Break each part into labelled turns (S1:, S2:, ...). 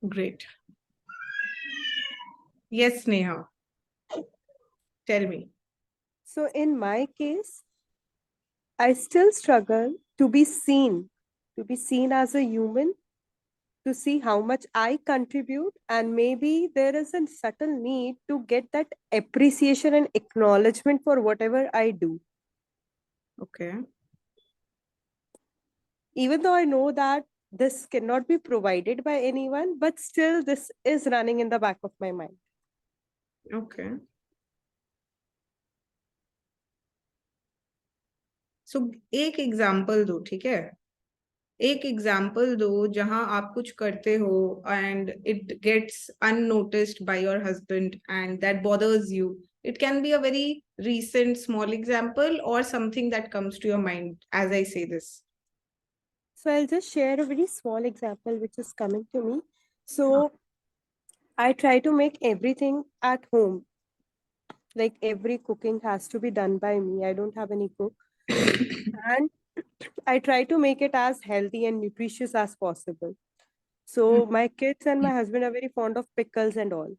S1: Great. Yes, Neha. Tell me.
S2: So in my case, I still struggle to be seen as a human, to see how much I contribute, and maybe there is a subtle need to get that appreciation and acknowledgement for whatever I do.
S1: Okay.
S2: Even though I know that this cannot be provided by anyone, but still this is running in the back of my mind.
S1: Okay. So एक example दो, ठीक है? एक example दो जहां आप कुछ करते हो and it gets unnoticed by your husband and that bothers you. It can be a very recent small example or something that comes to your mind as I say this.
S2: So I'll just share a very small example which is coming to me. So I try to make everything at home. Like every cooking has to be done by me. I don't have any cook. And I try to make it as healthy and nutritious as possible. So my kids and my husband are very fond of pickles and all.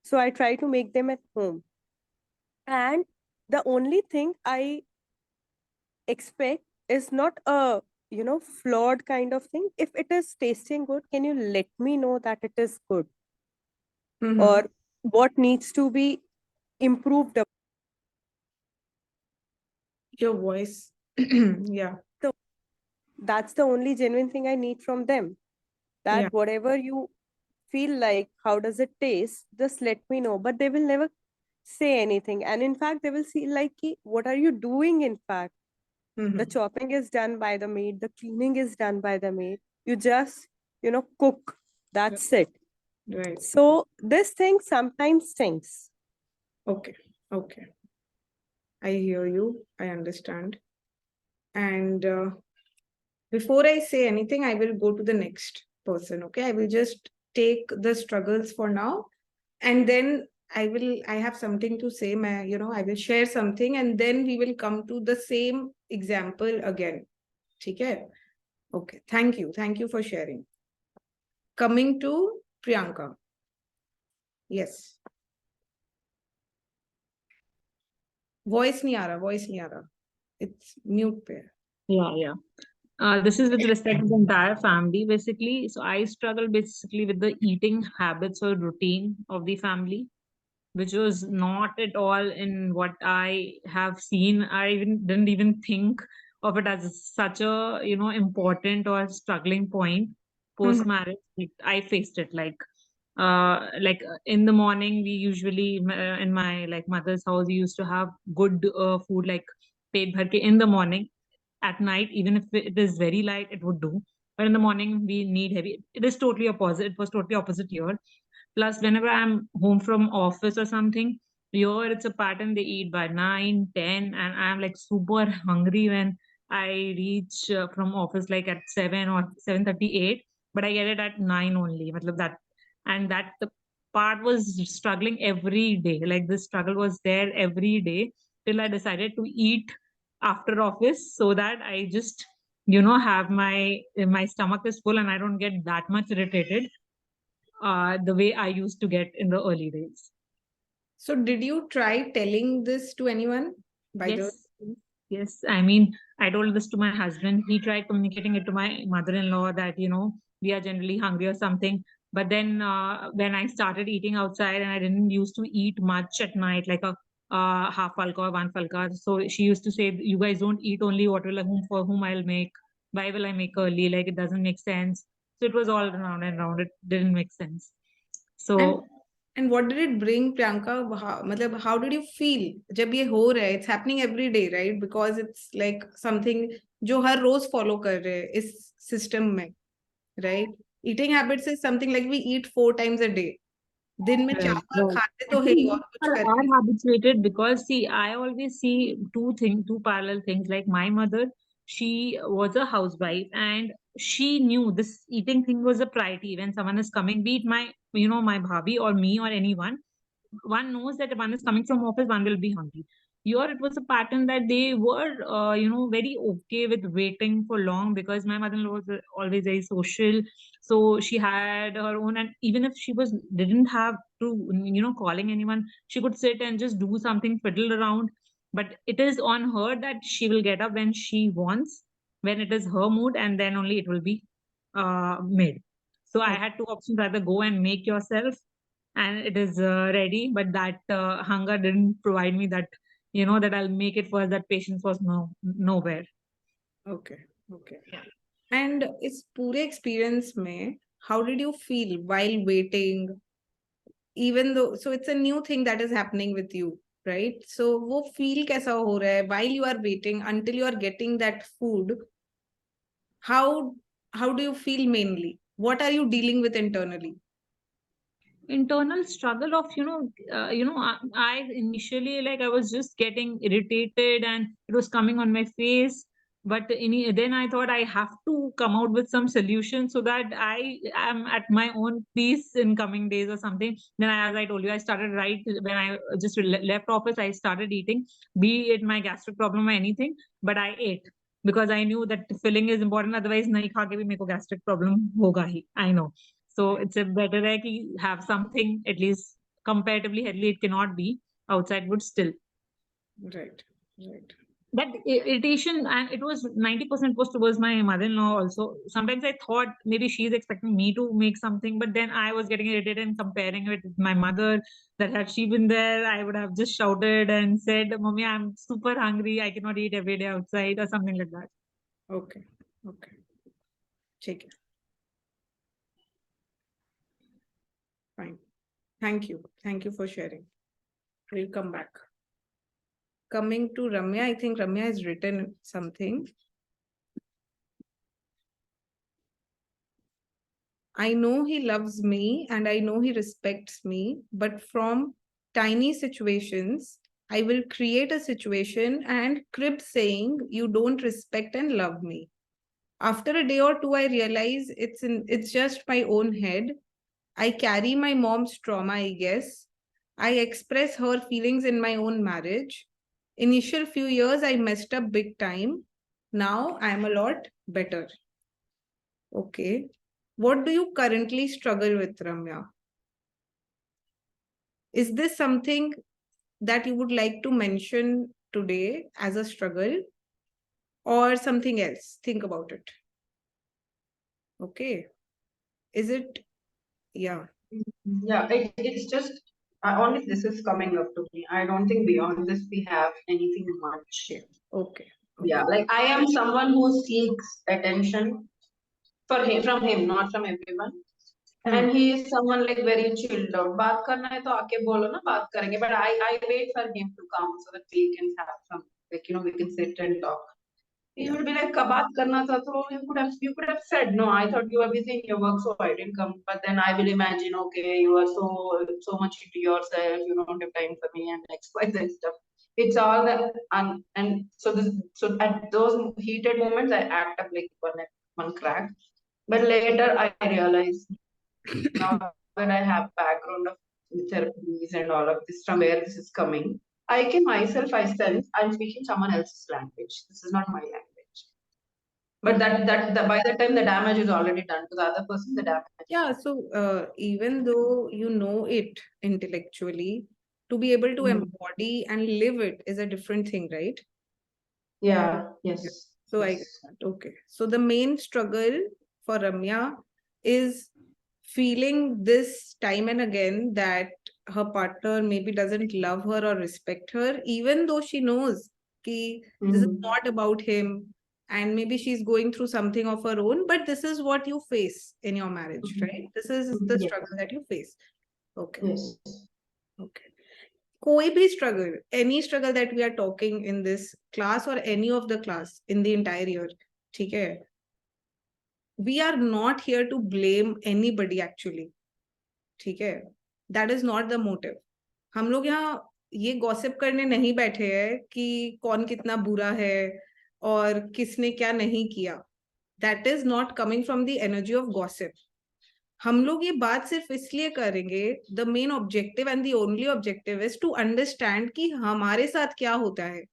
S2: So I try to make them at home. And the only thing I expect is not a flawed kind of thing. If it is tasting good, can you let me know that it is good,
S1: Mm-hmm.
S2: or what needs to be improved
S1: Your voice. Yeah.
S2: so that's the only genuine thing I need from them, that
S1: Yeah.
S2: whatever you feel like, how does it taste, just let me know. But they will never say anything, and in fact they will see like, "Ki, what are you doing?" In fact, the
S1: Mm-hmm.
S2: chopping is done by the maid, the cleaning is done by the maid, you just cook, that's it.
S1: Right.
S2: So this thing sometimes stinks.
S1: Okay. Okay. I hear you. I understand. And before I say anything, I will go to the next person. Okay. I will just take the struggles for now. And then I have something to say. I will share something and then we will come to the same example again. Okay. Okay. Thank you. Thank you for sharing. Coming to Priyanka. Yes. Voice नहीं आ रहा. It's mute पे.
S3: Yeah, yeah. This is with respect to the entire family, basically. So I struggle basically with the eating habits or routine of the family, which was not at all in what I have seen. I even didn't even think of it as such a important or struggling point post marriage. I faced it in the morning we usually in my like mother's house we used to have good food like pet bhar ke in the morning. At night, even if it is very light, it would do, but in the morning we need heavy. It is totally opposite. It was totally opposite here. Plus, whenever I'm home from office or something, here it's a pattern. They eat by 9, 10, and I'm like super hungry when I reach from office like at 7 or 7:38, but I get it at 9 only. Matlab that, and that the part was struggling every day. Like this struggle was there every day till I decided to eat after office so that I just have my stomach is full and I don't get that much irritated the way I used to get in the early days.
S1: So did you try telling this to anyone? By the
S3: Yes, yes. I mean, I told this to my husband. He tried communicating it to my mother-in-law that, we are generally hungry or something. But then when I started eating outside and I didn't used to eat much at night, like a half falka or one falka. So she used to say, you guys don't eat only what will whom for whom I'll make. Why will I make early? Like it doesn't make sense. So it was all around and around. It didn't make sense.
S1: and
S3: So
S1: and what did it bring, Priyanka? मतलब how did you feel जब ये हो रहा है? It's happening every day, right? Because it's like something जो हर रोज follow कर रहे हैं इस system में, right? Eating habits is something like we eat 4 times a day. दिन में
S3: right,
S1: 4 बार
S3: right.
S1: खाते तो है
S3: Actually,
S1: ही
S3: we
S1: और कुछ कर
S3: are
S1: he
S3: habituated because see, I always see two parallel things. Like my mother, she was a housewife and she knew this eating thing was a priority. When someone is coming, be it my bhabhi or me or anyone, one knows that if one is coming from office, one will be hungry. here it was a pattern that they were, very okay with waiting for long, because my mother-in-law was always very social. So she had her own, and even if she didn't have to, calling anyone, she could sit and just do something, fiddle around. But it is on her that she will get up when she wants, when it is her mood, and then only it will be made. So I had two options: either go and make yourself, and it is ready. But that hunger didn't provide me that, that I'll make it first. That patience was nowhere.
S1: Okay. And इस पूरे experience में, how did you feel while waiting? Even though, so it's a new thing that is happening with you, right? So वो feel कैसा हो रहा है while you are waiting until you are getting that food? How do you feel mainly? What are you dealing with internally?
S3: Internal struggle of, I initially, like, I was just getting irritated and it was coming on my face. But then I thought I have to come out with some solution so that I am at my own peace in coming days or something. Then as I told you, I started right when I just left office. I started eating, be it my gastric problem or anything, but I ate because I knew that filling is important. Otherwise, nahi kha ke bhi meko gastric problem hoga hi. I know. So it's a better hai ki have something at least comparatively healthy. It cannot be outside, but still
S1: Right.
S3: that irritation, and it was 90% was towards my mother-in-law also. Sometimes I thought maybe she's expecting me to make something, but then I was getting irritated and comparing it with my mother, that had she been there, I would have just shouted and said, "Mommy, I'm super hungry. I cannot eat every day outside," or something like that.
S1: Okay. Take it. Fine. Thank you for sharing. We'll come back. Coming to Ramya, I think Ramya has written something. I know he loves me and I know he respects me, but from tiny situations, I will create a situation and crib saying, "You don't respect and love me." After a day or two, I realize it's just my own head. I carry my mom's trauma, I guess. I express her feelings in my own marriage. Initial few years, I messed up big time. Now I am a lot better. Okay. What do you currently struggle with, Ramya? Is this something that you would like to mention today as a struggle or something else? Think about it. Okay. Is it? Yeah.
S4: Yeah, it's just only this is coming up to me. I don't think beyond this we have anything much.
S1: Okay.
S4: Yeah, like I am someone who seeks attention from him, not from everyone. And he is someone like very chilled out. बात करना है तो आके बोलो ना, बात करेंगे. But I wait for him to come so that we can have some, like, we can sit and talk. He would be like, "बात करना था तो you could have said no. I thought you were busy in your work, so I didn't come." But then I will imagine, okay, you are so much into yourself, you don't have time for me and X, Y, Z stuff. It's all the and so at those heated moments I act up like one crack. But later I realize, now that I have background of therapies and all of this, from where this is coming, I sense I'm speaking someone else's language. This is not my language. But that by the time the damage is already done to the other person, the damage.
S1: Yeah. So even though you know it intellectually, to be able to embody and live it is a different thing, right?
S4: Yeah. Yes.
S1: So
S4: yes.
S1: I get that. Okay. So the main struggle for Ramya is feeling this time and again that her partner maybe doesn't love her or respect her, even though she knows ki this is not about him and maybe she's going through something of her own, but this is what you face in your marriage, right? This is the struggle that you face. Okay.
S4: Yes.
S1: Okay. कोई भी struggle, any struggle that we are talking in this class or any of the class in the entire year, ठीक है? We are not here to blame anybody actually, ठीक है? That is not the motive. हम लोग यहाँ ये gossip करने नहीं बैठे हैं कि कौन कितना बुरा है और किसने क्या नहीं किया. That is not coming from the energy of gossip. हम लोग ये बात सिर्फ इसलिए करेंगे, the main objective and the only objective is to understand कि हमारे साथ क्या होता है,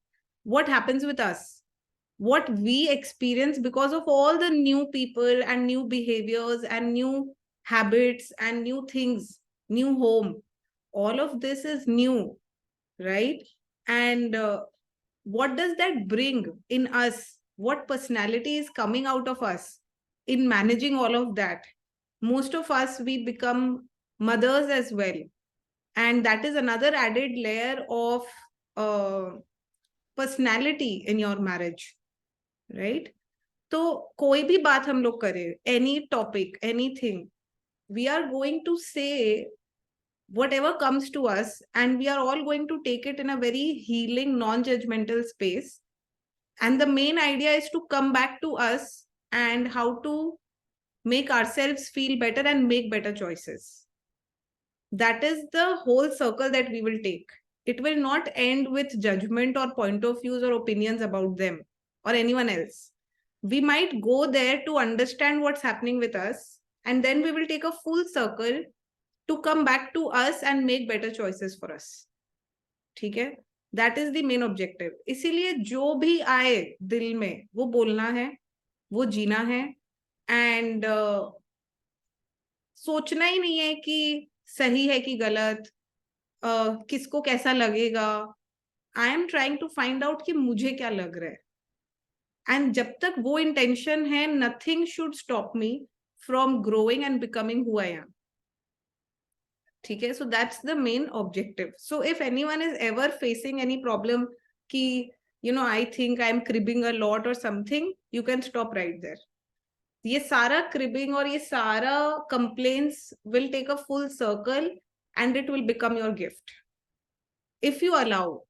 S1: what happens with us, what we experience because of all the new people and new behaviors and new habits and new things, new home. All of this is new, right? And what does that bring in us? What personality is coming out of us in managing all of that? Most of us, we become mothers as well. And that is another added layer of personality in your marriage, right? तो कोई भी बात हम लोग करें, any topic, anything, we are going to say whatever comes to us, and we are all going to take it in a very healing, non-judgmental space. And the main idea is to come back to us and how to make ourselves feel better and make better choices. That is the whole circle that we will take. It will not end with judgment or point of views or opinions about them or anyone else. We might go there to understand what's happening with us, and then we will take a full circle to come back to us and make better choices for us. ठीक है? That is the main objective. इसीलिए जो भी आए दिल में वो बोलना है, वो जीना है, and सोचना ही नहीं है कि सही है कि गलत, किसको कैसा लगेगा. I am trying to find out कि मुझे क्या लग रहा है. एंड जब तक वो इंटेंशन है, nothing should stop me from growing and becoming who I am. ठीक है? So that's the main objective. So if anyone is ever facing any problem कि I think I am cribbing a lot और something, you can stop right there. ये सारा cribbing और ये सारा complains will take a full circle and it will become your gift if you allow.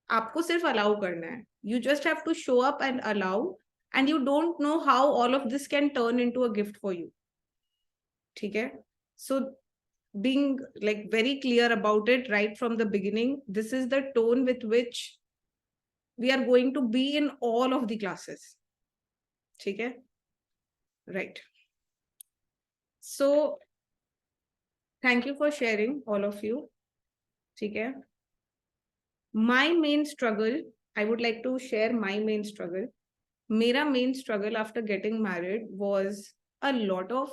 S1: आपको सिर्फ allow करना है. You just have to show up and allow, and you don't know how all of this can turn into a gift for you. ठीक है? So being like very clear about it right from the beginning, this is the tone with which we are going to be in all of the classes. ठीक है? Right. So thank you for sharing, all of you. ठीक है? My main struggle, I would like to share my main struggle. मेरा main struggle after getting married was a lot of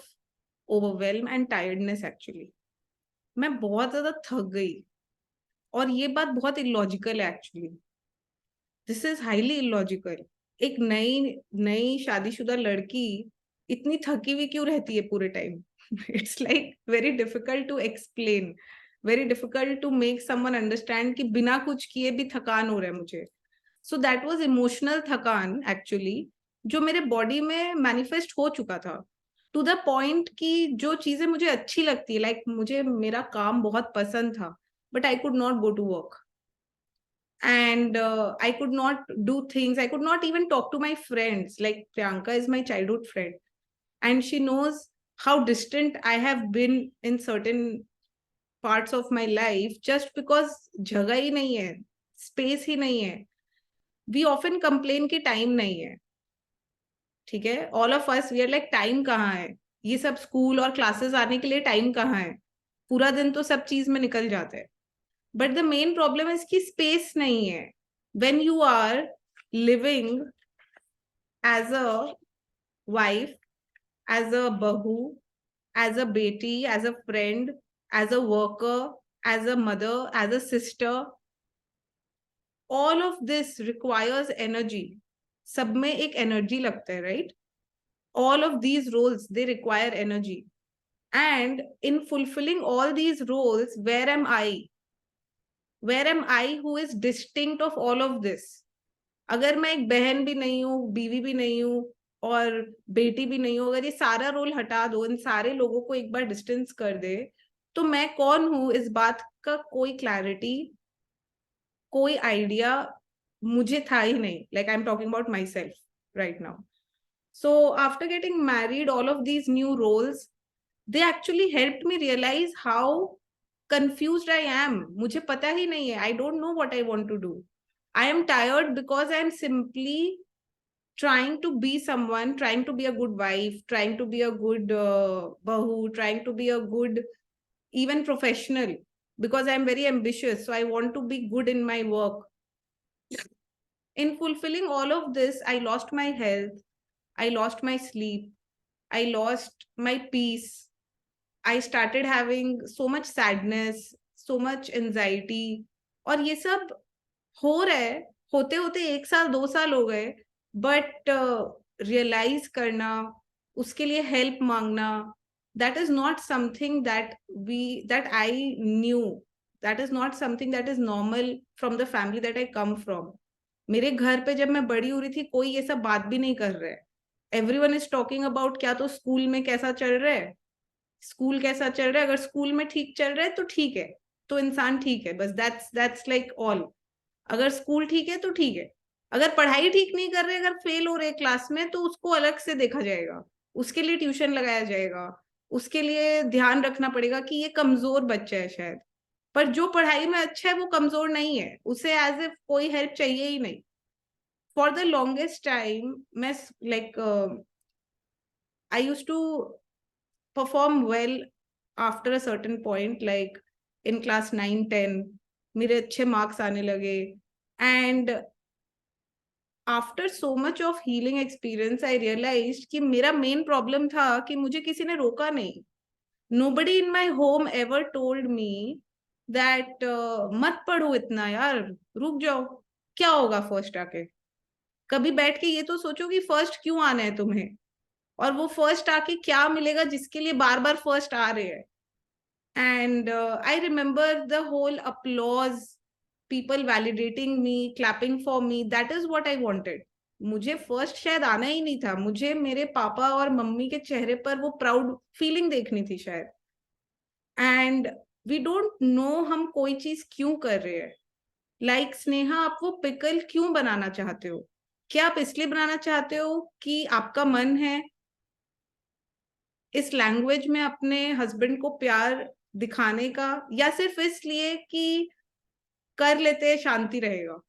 S1: overwhelm and tiredness actually. मैं बहुत ज़्यादा थक गई, और ये बात बहुत illogical है actually. This is highly illogical. एक नई शादीशुदा लड़की इतनी थकी हुई क्यों रहती है पूरे time? It's like very difficult to explain, very difficult to make someone understand कि बिना कुछ किए भी थकान हो रहा है मुझे. So that was emotional थकान actually, जो मेरे बॉडी में मैनिफेस्ट हो चुका था, टू द पॉइंट कि जो चीजें मुझे अच्छी लगती है, लाइक मुझे मेरा काम बहुत पसंद था, but I could not go to work, and I could not do things. I could not even talk to my friends. Like Priyanka is my childhood friend, and she knows how distant I have been in certain parts of my life just because जगह ही नहीं है, space ही नहीं है. We often complain कि time नहीं है. ठीक है? All of us, we are like time कहाँ है? ये सब स्कूल और क्लासेस आने के लिए टाइम कहाँ है? पूरा दिन तो सब चीज में निकल जाता है. But the main problem is कि space नहीं है. When you are living as a wife, as a bahu, as a beti, as a friend, as a worker, as a mother, as a sister, all of this requires energy. सब में एक energy लगता है, right? All of these roles, they require energy. And in fulfilling all these roles, where am I? Where am I who is distinct of all of this? अगर मैं एक बहन भी नहीं हूँ, बीवी भी नहीं हूँ, और बेटी भी नहीं हूँ, अगर ये सारा रोल हटा दो, इन सारे लोगों को एक बार डिस्टेंस कर दे, तो मैं कौन हूँ इस बात का कोई क्लैरिटी, कोई आइडिया मुझे था ही नहीं. Like I am talking about my self right now. So after getting married, all of these new roles, they actually helped me realize how confused I am. मुझे पता ही नहीं है. I don't know what I want to do. I am tired because I am simply trying to be someone, trying to be a good wife, trying to be a good bahu, trying to be a good even professional, because I'm very ambitious, so I want to be good in my work. In fulfilling all of this, I lost my health, I lost my sleep, I lost my peace. I started having so much sadness, so much anxiety. और ये सब हो रहा है, होते होते 1 साल 2 साल हो गए, बट रियलाइज करना, उसके लिए हेल्प मांगना, that is not something that I knew. That is not something that is normal from the family that I come from. मेरे घर पे जब मैं बड़ी हो रही थी, कोई ये सब बात भी नहीं कर रहा है. एवरीवन इज टॉकिंग अबाउट क्या तो स्कूल में कैसा चल रहा है, स्कूल कैसा चल रहा है, अगर स्कूल में ठीक चल रहा है तो ठीक है, तो इंसान ठीक है, बस दैट्स लाइक ऑल. अगर स्कूल ठीक है तो ठीक है, अगर पढ़ाई ठीक नहीं कर रहे, अगर फेल हो रहे क्लास में, तो उसको अलग से देखा जाएगा, उसके लिए ट्यूशन लगाया जाएगा, उसके लिए ध्यान रखना पड़ेगा कि ये कमजोर बच्चा है शायद. पर जो पढ़ाई में अच्छा है वो कमजोर नहीं है, उसे एज इफ कोई हेल्प चाहिए ही नहीं. फॉर द लॉन्गेस्ट टाइम मैं like I used to perform well after a certain point, like in class 9-10 मेरे अच्छे marks आने लगे. And after so much of healing experience, I realized कि मेरा main problem था कि मुझे किसी ने रोका नहीं. Nobody in my home ever told me that मत पढ़ो इतना यार, रुक जाओ, क्या होगा फर्स्ट आके. कभी बैठ के ये तो सोचो कि फर्स्ट क्यों आना है तुम्हें, और वो फर्स्ट आके क्या मिलेगा जिसके लिए बार बार फर्स्ट आ रहे हैं. And I remember the whole applause, people validating me, clapping for me. That is what I wanted. मुझे फर्स्ट शायद आना ही नहीं था, मुझे मेरे पापा और मम्मी के चेहरे पर वो प्राउड फीलिंग देखनी थी शायद. एंड वी डोंट नो हम कोई चीज क्यों कर रहे हैं. लाइक स्नेहा, आप वो पिकल क्यों बनाना चाहते हो? क्या आप इसलिए बनाना चाहते हो कि आपका मन है इस लैंग्वेज में अपने हस्बैंड को प्यार दिखाने का, या सिर्फ इसलिए कि कर लेते हैं शांति रहेगा?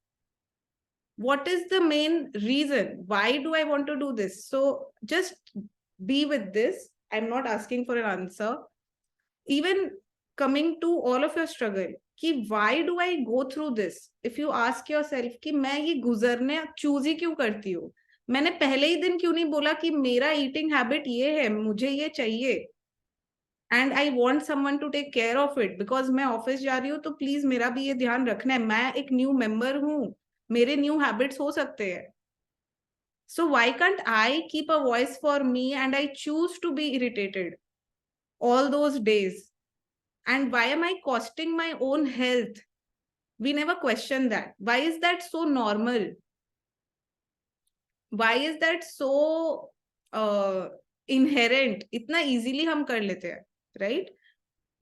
S1: what is the main reason? Why do I want to do this? So just be with this. I'm not asking for an answer. Even coming to all of your struggle, कि why do I go through this? If you ask yourself कि मैं ये गुजरने choose ही क्यों करती हूँ, मैंने पहले ही दिन क्यों नहीं बोला कि मेरा ईटिंग हैबिट ये है, मुझे ये चाहिए, and I want someone to take care of it, because मैं ऑफिस जा रही हूँ तो प्लीज मेरा भी ये ध्यान रखना है, मैं एक न्यू मेंबर हूँ, मेरे न्यू हैबिट्स हो सकते हैं. So why can't I keep a voice for me and I choose to be irritated all those days? And why am I costing my own health? We never question that. Why is that so normal? Why is that so inherent? इतना easily हम कर लेते हैं, right?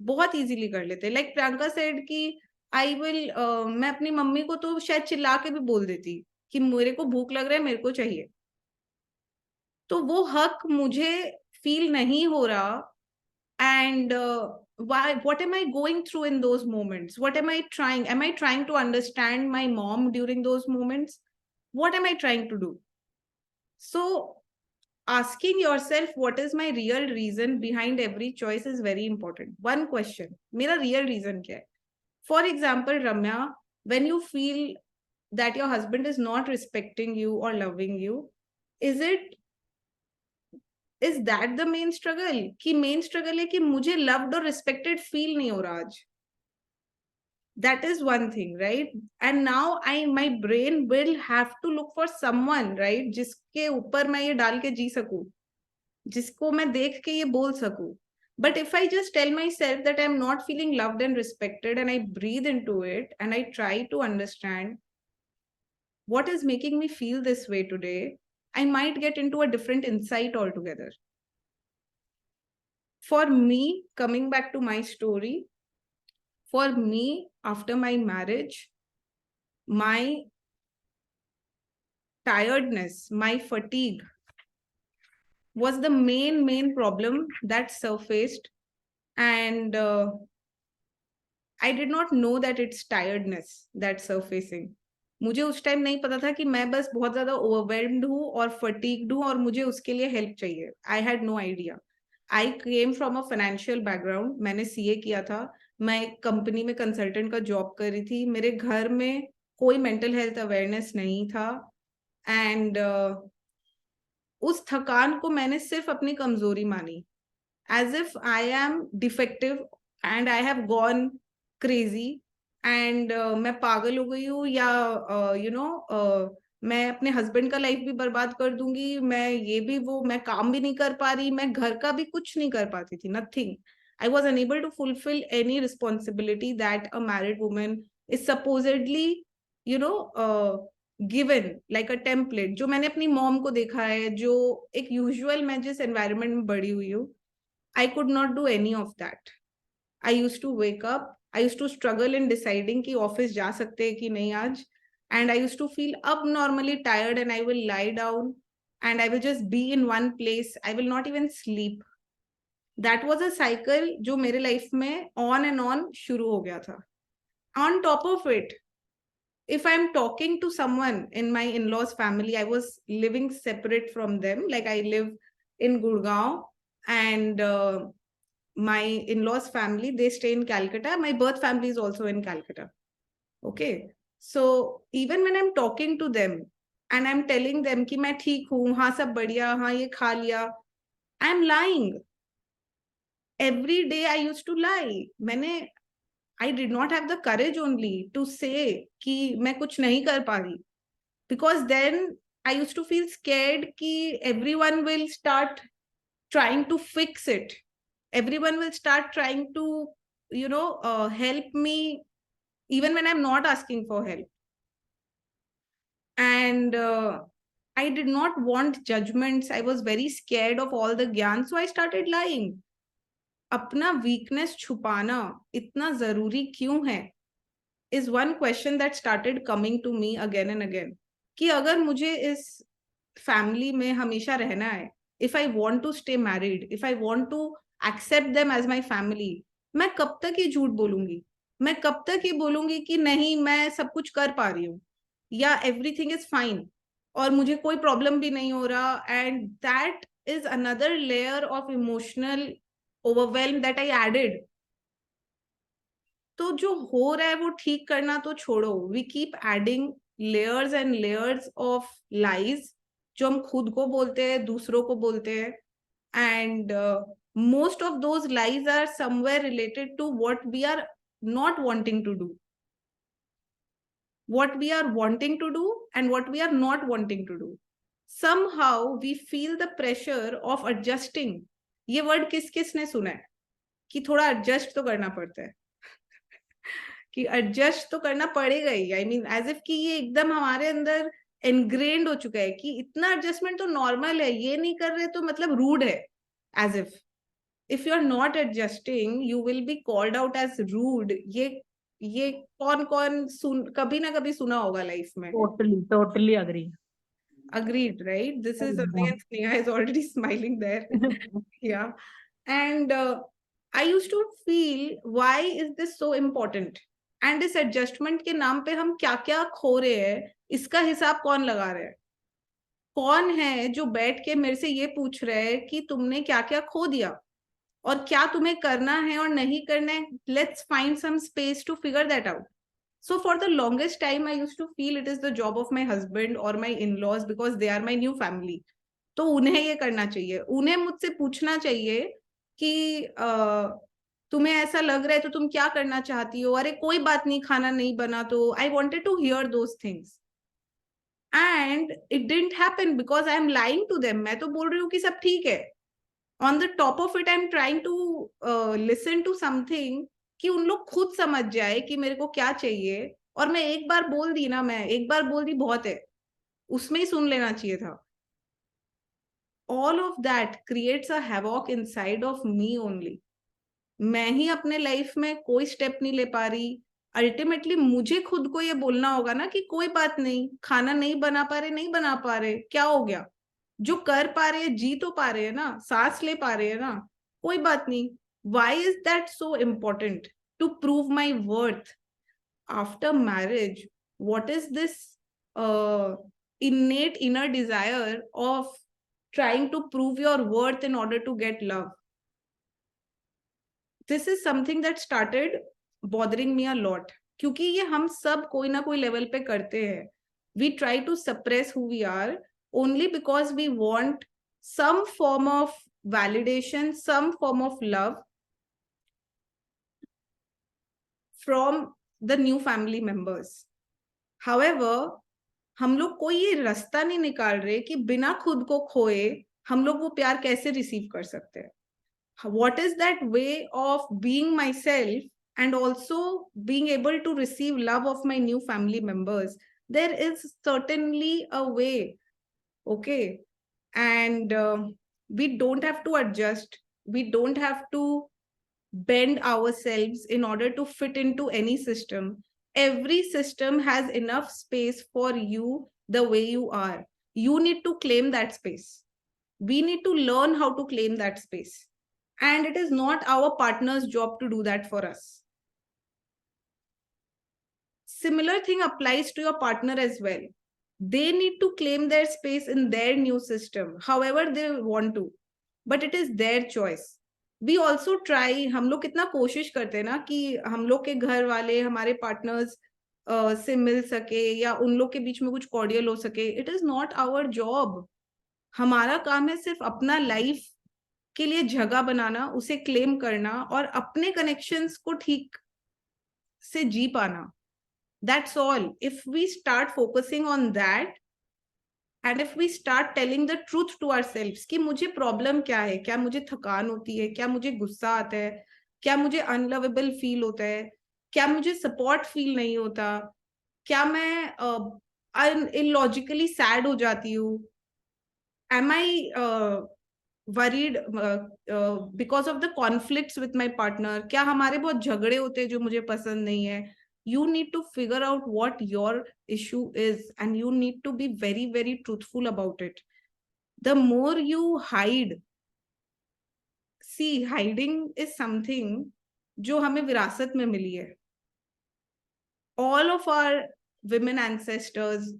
S1: बहुत easily कर लेते हैं. Like Priyanka said कि I will, मैं अपनी मम्मी को तो शायद चिल्ला के भी बोल देती कि मेरे को भूख लग रहा है, मेरे को चाहिए. तो वो हक मुझे फील नहीं हो रहा. And what am I going through in those moments? What am I trying? Am I trying to understand my mom during those moments? What am I trying to do? So asking yourself what is my real reason behind every choice is very important. One question, मेरा real reason क्या है? For example, Ramya, when you feel that your husband is not respecting you or loving you, is that the main struggle? कि main struggle है कि मुझे loved और respected feel नहीं हो रहा आज. That is one thing, right? And now my brain will have to look for someone, right, जिसके ऊपर मैं ये डाल के जी सकूं, जिसको मैं देख के ये बोल सकूं. But if I just tell myself that I'm not feeling loved and respected, and I breathe into it and I try to understand what is making me feel this way today, I might get into a different insight altogether. For me, coming back to my story, for me, after my marriage, my tiredness, my fatigue was the main problem that surfaced. And I did not know that it's tiredness that's surfacing. मुझे उस time नहीं पता था कि मैं बस बहुत ज्यादा ओवरवेल्म्ड हूँ और फटीग्ड हूँ और मुझे उसके लिए हेल्प चाहिए. I had no idea. I came from a financial background. मैंने सीए किया था. मैं एक कंपनी में कंसल्टेंट का जॉब कर रही थी. मेरे घर में कोई मेंटल हेल्थ अवेयरनेस नहीं था. एंड उस थकान को मैंने सिर्फ अपनी कमजोरी मानी. as if I am defective and I have gone crazy and मैं पागल हो गई हूँ या मैं अपने हस्बैंड का लाइफ भी बर्बाद कर दूंगी. मैं ये भी वो मैं काम भी नहीं कर पा रही. मैं घर का भी कुछ नहीं कर पाती थी. Nothing. I was unable to fulfill any responsibility that a married woman is supposedly you know given like a template. जो मैंने अपनी मॉम को देखा है, जो एक यूजुअल मैं जिस एनवायरनमेंट में बड़ी हुई हूँ, I could not do any of that. I used to wake up. I used to struggle in deciding कि office जा सकते हैं कि नहीं आज. And I used to feel abnormally tired and I will lie down and I will just be in one place. I will not even sleep. That was a cycle जो मेरे life में on and on शुरू हो गया था. On top of it, if I'm talking to someone in my in-laws family, I was living separate from them. Like I live in Gurgaon and my in-laws family, they stay in Calcutta. My birth family is also in Calcutta. Okay. So even when I'm talking to them and I'm telling them कि मैं ठीक हूँ, हाँ सब बढ़िया, हाँ ये खा लिया, I'm lying. Every day I used to lie. I did not have the courage only to say कि मैं कुछ नहीं कर पा रही. Because then I used to feel scared कि everyone will start trying to fix it. Everyone will start trying to help me even when I'm not asking for help. And I did not want judgments. I was very scared of all the gyan, so I started lying. अपना weakness छुपाना इतना जरूरी क्यों है is one question that started coming to me again and again. कि अगर मुझे इस family में हमेशा रहना है, if I want to stay married, if I want to accept them as my family, मैं कब तक ये झूठ बोलूंगी? मैं कब तक ये बोलूंगी कि नहीं मैं सब कुछ कर पा रही हूँ या everything is fine और मुझे कोई problem भी नहीं हो रहा. And that is another layer of emotional overwhelm that I added. तो जो हो रहा है वो ठीक करना तो छोड़ो. We keep adding layers and layers of lies जो हम खुद को बोलते हैं, दूसरों को बोलते हैं. And most of those lies are somewhere related to what we are not wanting to do. What we are wanting to do and what we are not wanting to do. Somehow we feel the pressure of adjusting. ये word किस किसने सुना है कि थोड़ा adjust तो करना पड़ता है कि एडजस्ट तो करना पड़ेगा ही. आई मीन एज इफ कि ये एकदम हमारे अंदर एनग्रेन्ड हो चुका है कि इतना एडजस्टमेंट तो नॉर्मल है, ये नहीं कर रहे तो मतलब रूड है. As if you are not adjusting you will be called out as rude. ये कौन कौन कभी ना कभी सुना होगा लाइफ में.
S3: Totally agree.
S1: Agreed, right? This is something, and Sneha is already smiling there. Yeah. And I used to feel, why is this so important? And इस एडजस्टमेंट के नाम पे हम क्या क्या खो रहे हैं, इसका हिसाब कौन लगा रहा है? कौन है जो बैठ के मेरे से ये पूछ रहा है कि तुमने क्या क्या खो दिया और क्या तुम्हें करना है और नहीं करना है? Let's find some space to figure that out. So for the longest time, I used to feel it is the job of my husband or my in-laws because they are my new family. तो उन्हें ये करना चाहिए. उन्हें मुझसे पूछना चाहिए कि तुम्हें ऐसा लग रहा है तो तुम क्या करना चाहती हो? अरे कोई बात नहीं, खाना नहीं बना तो. I wanted to hear those things. And it didn't happen because I am lying to them. मैं तो बोल रही हूँ कि सब ठीक है. On the top of it, I am trying to listen to something कि उन लोग खुद समझ जाए कि मेरे को क्या चाहिए. और मैं एक बार बोल दी ना, मैं एक बार बोल दी बहुत है, उसमें ही सुन लेना चाहिए था. All of that creates a havoc inside of me only. मैं ही अपने लाइफ में कोई स्टेप नहीं ले पा रही. अल्टीमेटली मुझे खुद को ये बोलना होगा ना कि कोई बात नहीं, खाना नहीं बना पा रहे, क्या हो गया? जो कर पा रहे हैं, जी तो पा रहे हैं ना, सांस ले पा रहे हैं ना, कोई बात नहीं. Why is that so important to prove my worth? After marriage, What is this innate inner desire of trying to prove your worth in order to get love? This is something that started bothering me a lot. क्योंकि ये हम सब कोई ना कोई level पे करते हैं. We try to suppress who we are only because we want some form of validation, some form of love from the new family members. However, हम लोग कोई ये रास्ता नहीं निकाल रहे कि बिना खुद को खोए हम लोग वो प्यार कैसे रिसीव कर सकते हैं. What is that way of being myself and also being able to receive love of my new family members? There is certainly a way, okay? And we don't have to adjust. We don't have to bend ourselves in order to fit into any system. Every system has enough space for you the way you are. You need to claim that space. We need to learn how to claim that space. And it is not our partner's job to do that for us. Similar thing applies to your partner as well. They need to claim their space in their new system, however they want to. But it is their choice. We also try, हम लोग कितना कोशिश करते हैं ना कि हम लोग के घर वाले हमारे पार्टनर्स से मिल सके या उन लोग के बीच में कुछ कॉर्डियल हो सके. It is not our job. हमारा काम है सिर्फ अपना लाइफ के लिए जगह बनाना, उसे क्लेम करना और अपने कनेक्शंस को ठीक से जी पाना. That's all. If we start focusing on that and if we start telling the truth to ourselves कि मुझे प्रॉब्लम क्या है, क्या मुझे थकान होती है, क्या मुझे गुस्सा आता है, क्या मुझे अनलवेबल फील होता है, क्या मुझे सपोर्ट फील नहीं होता, क्या मैं इलॉजिकली सैड हो जाती हूँ, am I worried because of the conflicts with my partner, क्या हमारे बहुत झगड़े होते हैं जो मुझे पसंद नहीं है. You need to figure out what your issue is and you need to be very, very truthful about it. The more you hide, see, hiding is something जो हमें विरासत में मिली है. All of our women ancestors,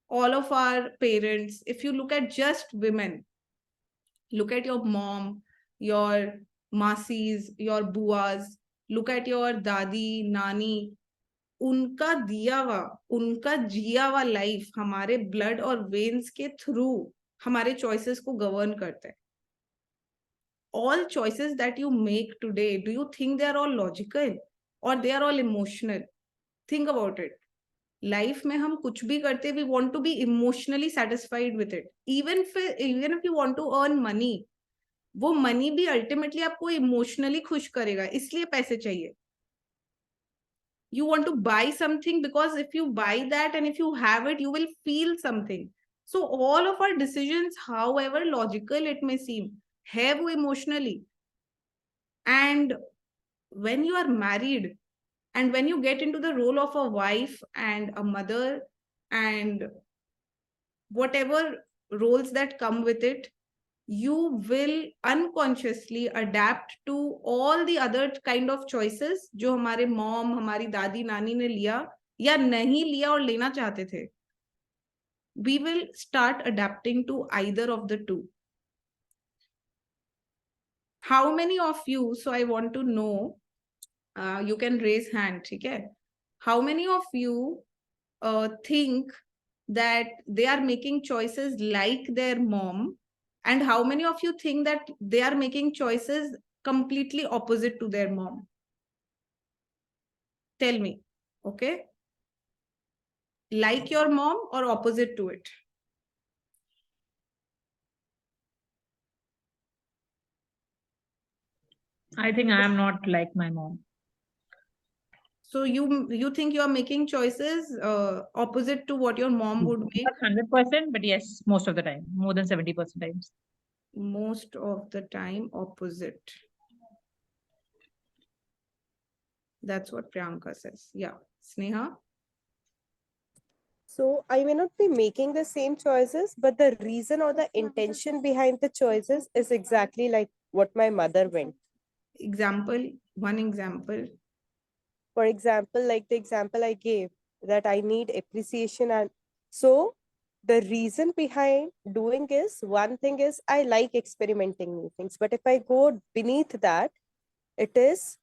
S1: all of our parents, if you look at just women, look at your mom, your masis, your buas, look at your dadi, nani, उनका दिया हुआ, उनका जिया हुआ लाइफ हमारे ब्लड और वेन्स के through हमारे choices को गवर्न करता है. All choices that you make today, do you think they are all logical or they are all emotional? Think about it. Life में हम कुछ भी करते, we want to be emotionally satisfied with it. Even if you want to earn money, वो money भी ultimately आपको emotionally खुश करेगा, इसलिए पैसे चाहिए. You want to buy something because if you buy that and if you have it, you will feel something. So all of our decisions, however logical it may seem, है वो emotionally. And when you are married and when you get into the role of a wife and a mother and whatever roles that come with it, you will unconsciously adapt to all the other kind of choices जो हमारे mom, हमारी दादी नानी ने लिया या नहीं लिया और लेना चाहते थे. We will start adapting to either of the two. How many of you, so I want to know, you can raise hand, ठीक है? How many of you think that they are making choices like their mom? And how many of you think that they are making choices completely opposite to their mom? Tell me, okay? Like your mom or opposite to it?
S3: I think I am not like my mom.
S1: So you think you are making choices opposite to what your mom would make?
S3: Not 100%, but yes, most of the time, more than 70% times.
S1: Most of the time opposite. That's what Priyanka says. Yeah. Sneha?
S2: So I may not be making the same choices, but the reason or the intention behind the choices is exactly like what my mother went.
S1: Example, one example.
S2: For example, like the example I gave, that I need appreciation. And so the reason behind doing is, one thing is I like experimenting new things. But if I go beneath that, it is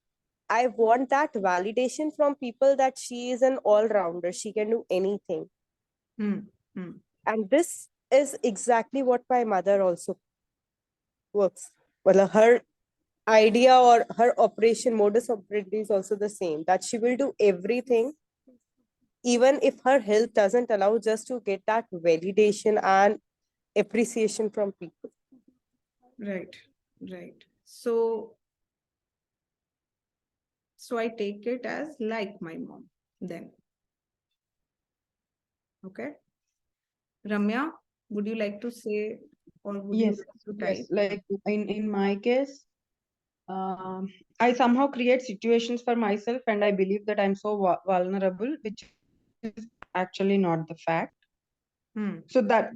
S2: I want that validation from people that she is an all-rounder. She can do anything.
S1: Hmm. Hmm.
S2: And this is exactly what my mother also works. Well, her idea or her operation modus operandi is also the same, that she will do everything, even if her health doesn't allow, just to get that validation and appreciation from people.
S1: Right. Right. So I take it as like my mom then. Okay. Ramya, would you like to say, or would you
S4: Yes,
S1: like to
S4: yes.
S1: type?
S4: Like in my case, I somehow create situations for myself, and I believe that I'm so vulnerable, which is actually not the fact.
S1: Hmm.
S4: Yeah,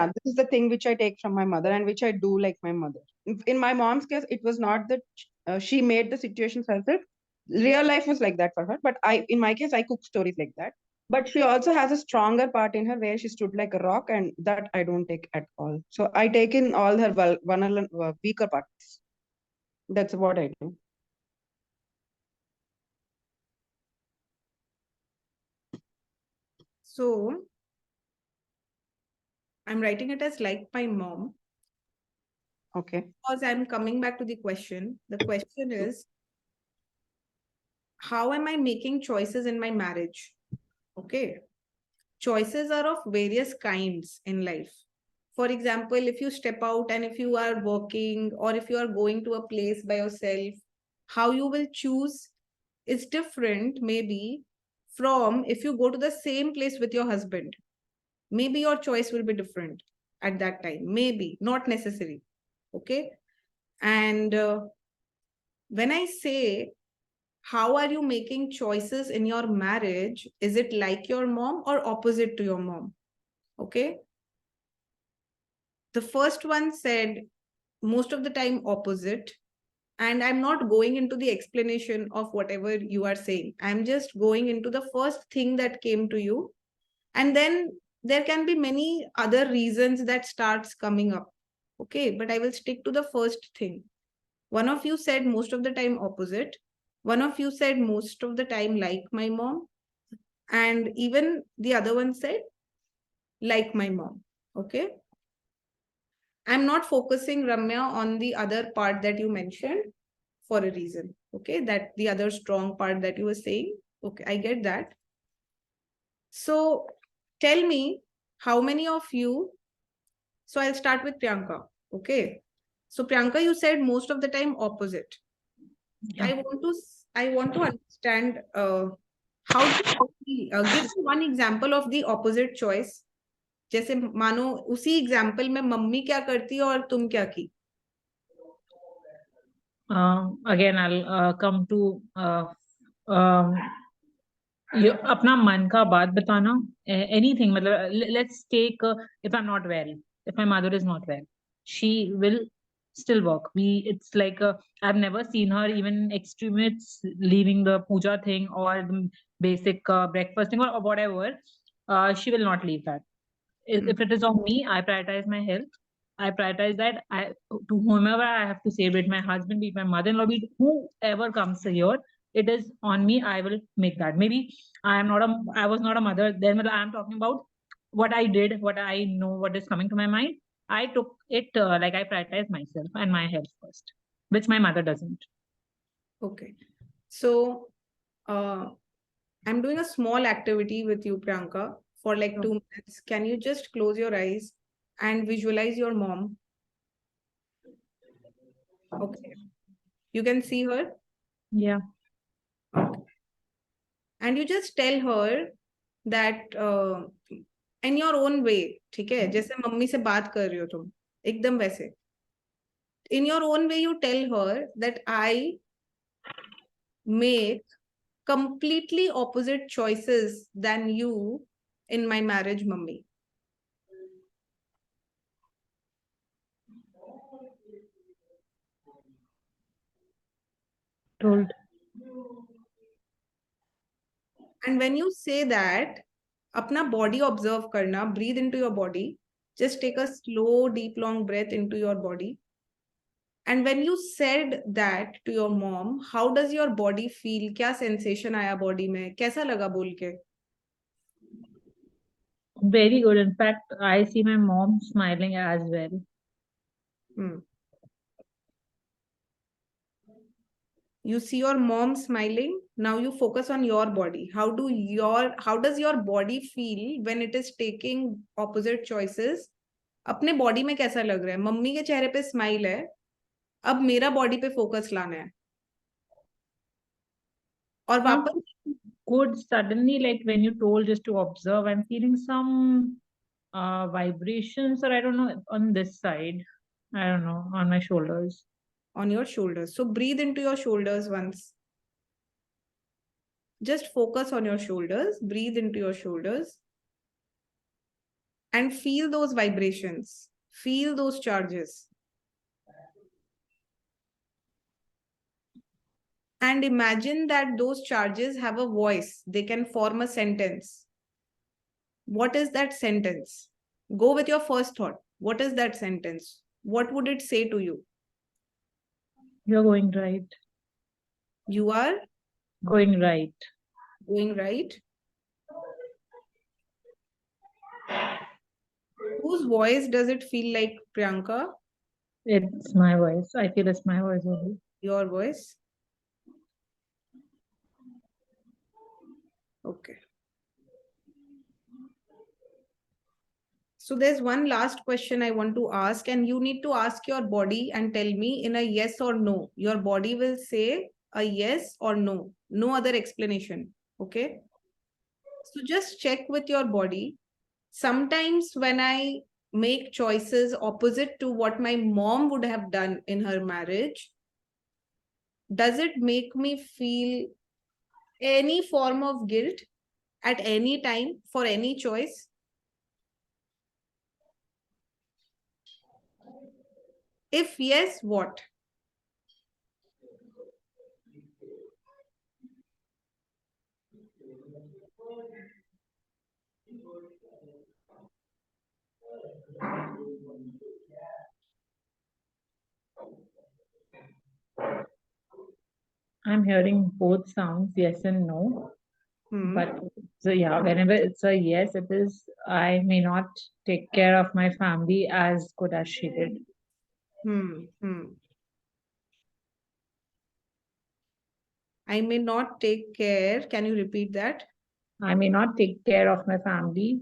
S4: this is the thing which I take from my mother and which I do like my mother. In my mom's case, it was not that she made the situations herself. Real life was like that for her, but in my case, I cook stories like that. But she also has a stronger part in her where she stood like a rock, and that I don't take at all. So I take in all her vulnerable, weaker parts. That's what I do.
S1: So I'm writing it as like my mom
S4: Okay.
S1: because I'm coming back to the question. The question is, how am I making choices in my marriage? Okay. Choices are of various kinds in life. For example, if you step out and if you are working or if you are going to a place by yourself, how you will choose is different, maybe, from if you go to the same place with your husband. Maybe your choice will be different at that time. Maybe, not necessary. Okay. And when I say, how are you making choices in your marriage? Is it like your mom or opposite to your mom? Okay. The first one said most of the time opposite. And I'm not going into the explanation of whatever you are saying. I'm just going into the first thing that came to you. And then there can be many other reasons that starts coming up. Okay. But I will stick to the first thing. One of you said most of the time opposite. One of you said most of the time like my mom. And even the other one said like my mom. Okay. I'm not focusing, Ramya, on the other part that you mentioned for a reason. Okay. That the other strong part that you were saying. Okay. I get that. So tell me how many of you. So I'll start with Priyanka. Okay. So Priyanka, you said most of the time opposite.
S3: Yeah.
S1: I want to understand how do you give me one example of the opposite choice. जैसे मानो उसी example में mummy क्या करती है और तुम क्या की.
S3: Again, I'll come to um, अपना मन का बात बताना. Anything, मतलब let's take if I'm not well, if my mother is not well, she will still work. It's like I've never seen her even extremists leaving the puja thing or the basic breakfasting or whatever. She will not leave that. If it is on me, I prioritize my health. I prioritize that to whomever I have to say, be it my husband, be it my mother-in-law, be it whoever comes here, it is on me. I will make that. Maybe I was not a mother then, but I'm talking about what I did, what I know, what is coming to my mind. I took it like I prioritize myself and my health first, which my mother doesn't.
S1: Okay. So I'm doing a small activity with you, Priyanka, for like 2 minutes. Can you just close your eyes and visualize your mom? Okay. You can see her?
S3: Yeah.
S1: Okay. And you just tell her that in your own way, ठीक है? जैसे mummy से बात कर रही हो तुम, एकदम वैसे. In your own way, you tell her that I make completely opposite choices than you in my marriage, mummy.
S3: Told.
S1: And when you say that, अपना body observe करना, breathe into your body. Just take a slow, deep, long breath into your body. And when you said that to your mom, how does your body feel? क्या sensation आया body में? कैसा लगा बोल के?
S3: Very good. In fact, I see my mom smiling as well.
S1: You see your mom smiling. Now you focus on your body. How does your body feel when it is taking opposite choices? अपने body में कैसा लग रहा है? Mummy के चेहरे पे smile है. अब मेरा body पे focus लाना है. और वापस
S3: good suddenly, like when you told just to observe, I'm feeling some vibrations, or I don't know, on this side. I don't know, on my shoulders.
S1: On your shoulders. So breathe into your shoulders once. Just focus on your shoulders. Breathe into your shoulders. And feel those vibrations. Feel those charges. And imagine that those charges have a voice. They can form a sentence. What is that sentence? Go with your first thought. What is that sentence? What would it say to you?
S3: You're going right.
S1: You are
S3: going right.
S1: Going right. Whose voice does it feel like, Priyanka?
S3: It's my voice. I feel it's my voice only.
S1: Your voice? Okay. So there's one last question I want to ask, and you need to ask your body and tell me in a yes or no. Your body will say a yes or no. No other explanation. Okay. So just check with your body. Sometimes when I make choices opposite to what my mom would have done in her marriage, does it make me feel any form of guilt at any time for any choice? If yes, what?
S3: I'm hearing both sounds, yes and no. But so yeah, whenever it's a yes, it is I may not take care of my family as good as she did.
S1: I may not take care. Can you repeat that?
S3: I may not take care of my family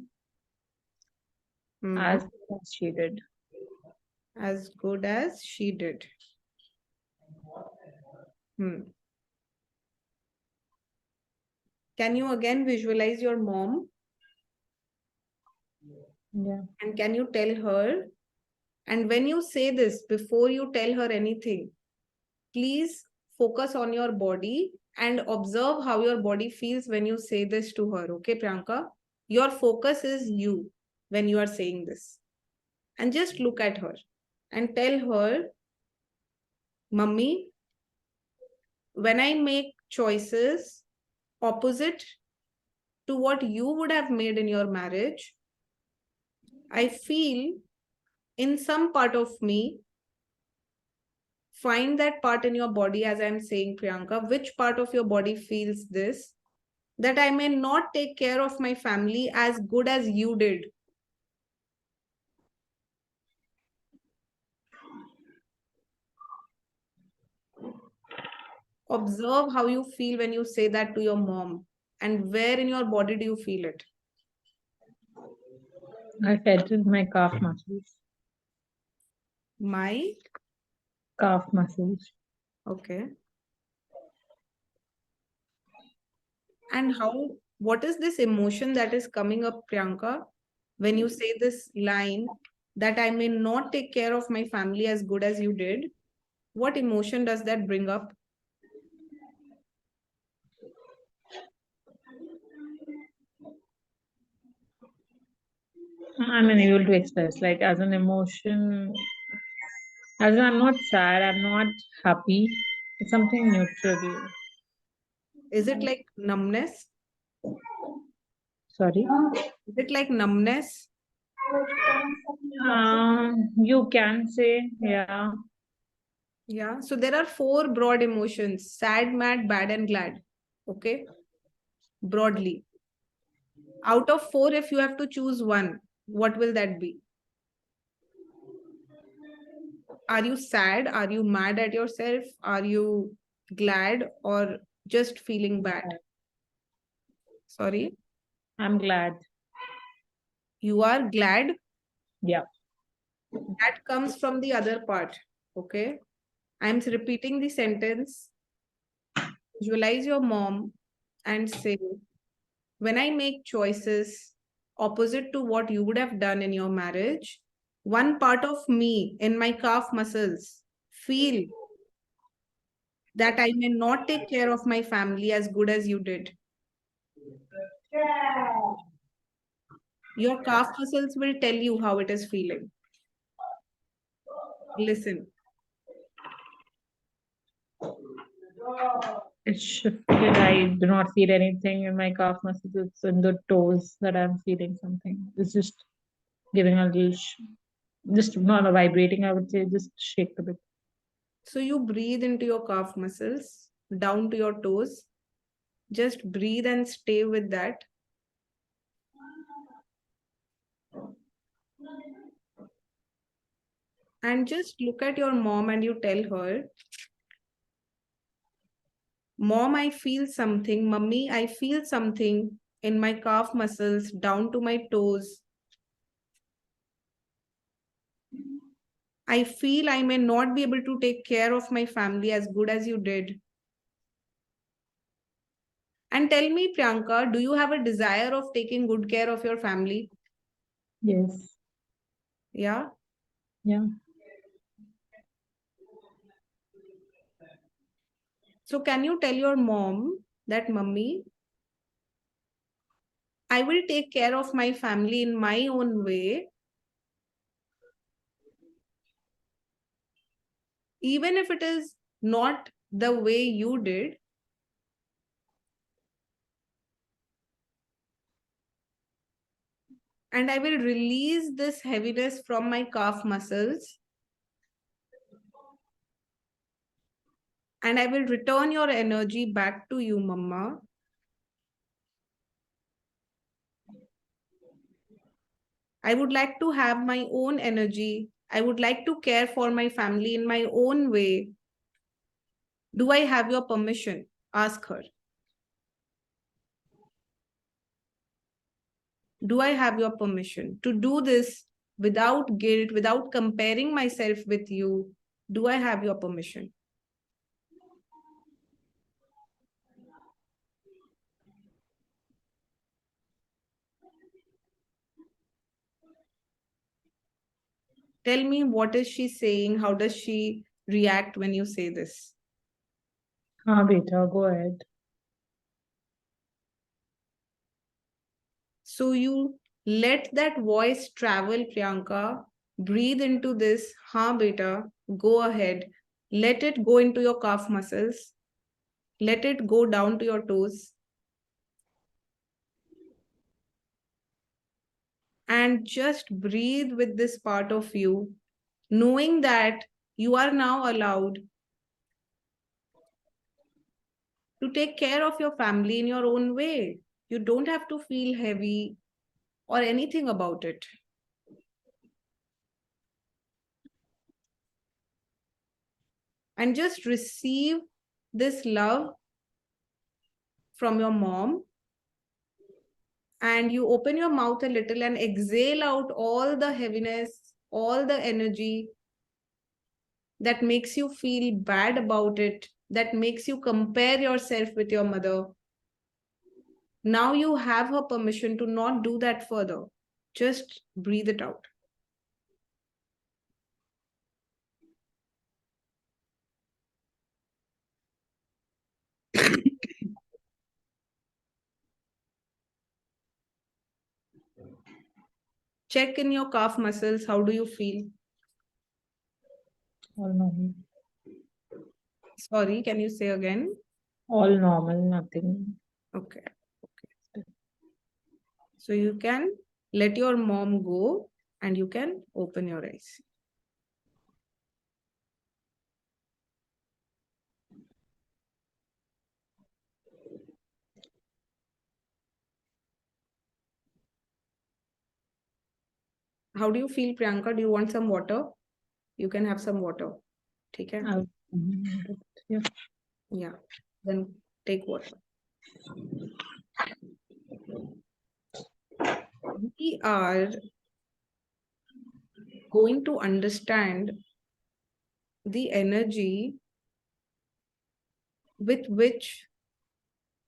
S3: as good as she did.
S1: As good as she did. Can you again visualize your mom?
S3: Yeah.
S1: And can you tell her? And when you say this, before you tell her anything, please focus on your body and observe how your body feels when you say this to her. Okay, Priyanka? Your focus is you when you are saying this. And just look at her and tell her, Mummy, when I make choices opposite to what you would have made in your marriage, I feel in some part of me, find that part in your body as I'm saying, Priyanka, which part of your body feels this, that I may not take care of my family as good as you did. Observe how you feel when you say that to your mom, and where in your body do you feel it?
S3: I felt it in my calf muscles.
S1: My
S3: calf muscles.
S1: Okay. And what is this emotion that is coming up, Priyanka, when you say this line that I may not take care of my family as good as you did? What emotion does that bring up?
S3: I'm unable to express, like as an emotion, as in I'm not sad, I'm not happy. It's something neutral.
S1: Is it like numbness?
S3: Sorry.
S1: Is it like numbness?
S3: You can say, yeah.
S1: Yeah. So there are 4 broad emotions: sad, mad, bad, and glad. Okay. Broadly. Out of 4, if you have to choose one, what will that be? Are you sad? Are you mad at yourself? Are you glad or just feeling bad? Sorry.
S3: I'm glad.
S1: You are glad.
S3: Yeah.
S1: That comes from the other part. Okay. I'm repeating the sentence. Visualize your mom and say, when I make choices opposite to what you would have done in your marriage, one part of me in my calf muscles feel that I may not take care of my family as good as you did. Your calf muscles will tell you how it is feeling. Listen.
S3: It's shifted. I do not feel anything in my calf muscles. It's in the toes that I'm feeling something. It's just giving a little, just not a vibrating, I would say, just shake a bit.
S1: So you breathe into your calf muscles, down to your toes. Just breathe and stay with that. And just look at your mom and you tell her, Mom, I feel something. Mummy, I feel something in my calf muscles down to my toes. I feel I may not be able to take care of my family as good as you did. And tell me, Priyanka, do you have a desire of taking good care of your family?
S3: Yes.
S1: Yeah.
S3: Yeah.
S1: So can you tell your mom that, Mummy, I will take care of my family in my own way, even if it is not the way you did. And I will release this heaviness from my calf muscles. And I will return your energy back to you, Mama. I would like to have my own energy. I would like to care for my family in my own way. Do I have your permission? Ask her. Do I have your permission to do this without guilt, without comparing myself with you? Do I have your permission? Tell me, what is she saying? How does she react when you say this?
S3: Haan, beta, go ahead.
S1: So you let that voice travel, Priyanka. Breathe into this. Haan, beta, go ahead. Let it go into your calf muscles. Let it go down to your toes. And just breathe with this part of you, knowing that you are now allowed to take care of your family in your own way. You don't have to feel heavy or anything about it. And just receive this love from your mom. And you open your mouth a little and exhale out all the heaviness, all the energy that makes you feel bad about it, that makes you compare yourself with your mother. Now you have her permission to not do that further. Just breathe it out. Check in your calf muscles. How do you feel?
S3: All normal.
S1: Sorry, can you say again?
S3: All normal, nothing.
S1: Okay. So you can let your mom go and you can open your eyes. How do you feel, Priyanka? Do you want some water? You can have some water. Okay?
S3: Yeah.
S1: Yeah. Then take water. We are going to understand the energy with which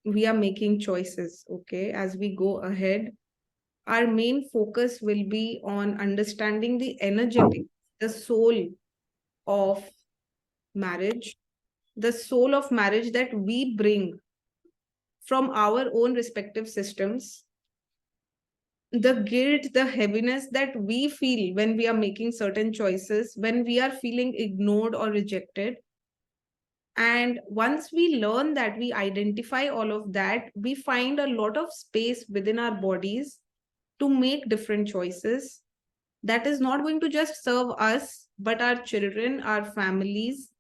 S1: we are making choices. Okay, as we go ahead, our main focus will be on understanding the energetic, the soul of marriage, the soul of marriage that we bring from our own respective systems, the guilt, the heaviness that we feel when we are making certain choices, when we are feeling ignored or rejected. And once we learn that, we identify all of that, we find a lot of space within our bodies to make different choices that is not going to just serve us, but our children, our families,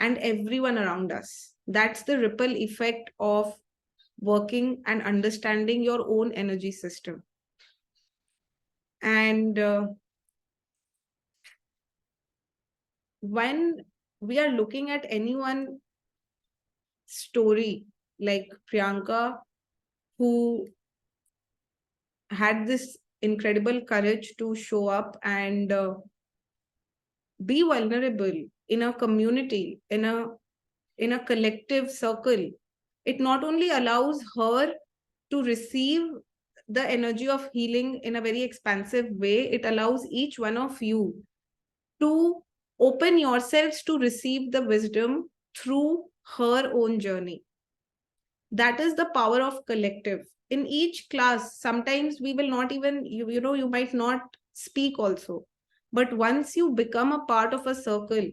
S1: and everyone around us. That's the ripple effect of working and understanding your own energy system. And when we are looking at anyone story like Priyanka, who had this incredible courage to show up and be vulnerable in a community, in a collective circle, it not only allows her to receive the energy of healing in a very expansive way, it allows each one of you to open yourselves to receive the wisdom through her own journey. That is the power of collective. In each class, sometimes we will not even, you might not speak also. But once you become a part of a circle,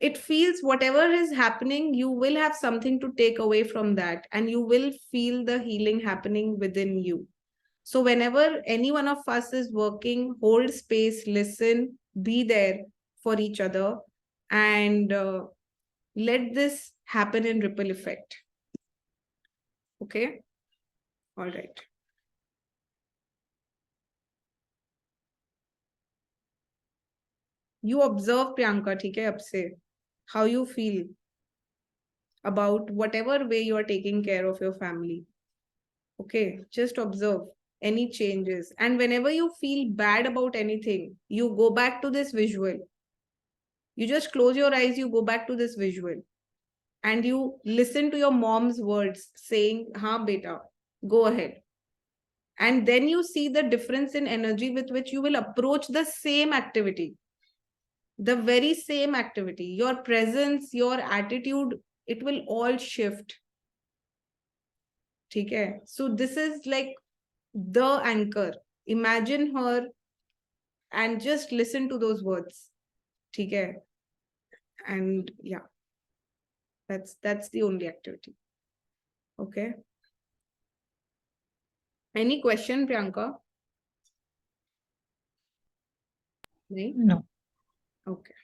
S1: it feels whatever is happening, you will have something to take away from that, and you will feel the healing happening within you. So whenever any one of us is working, hold space, listen, be there for each other, and let this happen in ripple effect. Okay? All right. You observe, Priyanka, ठीक है, अब से, how you feel about whatever way you are taking care of your family. Okay, just observe any changes. And whenever you feel bad about anything, you go back to this visual. You just close your eyes, you go back to this visual. And you listen to your mom's words saying, "Ha, beta, go ahead." And then you see the difference in energy with which you will approach the same activity. The very same activity, your presence, your attitude, it will all shift. Okay? So this is like the anchor. Imagine her and just listen to those words. Okay? And yeah, that's the only activity. Okay? Any question, Priyanka?
S3: No.
S1: Okay.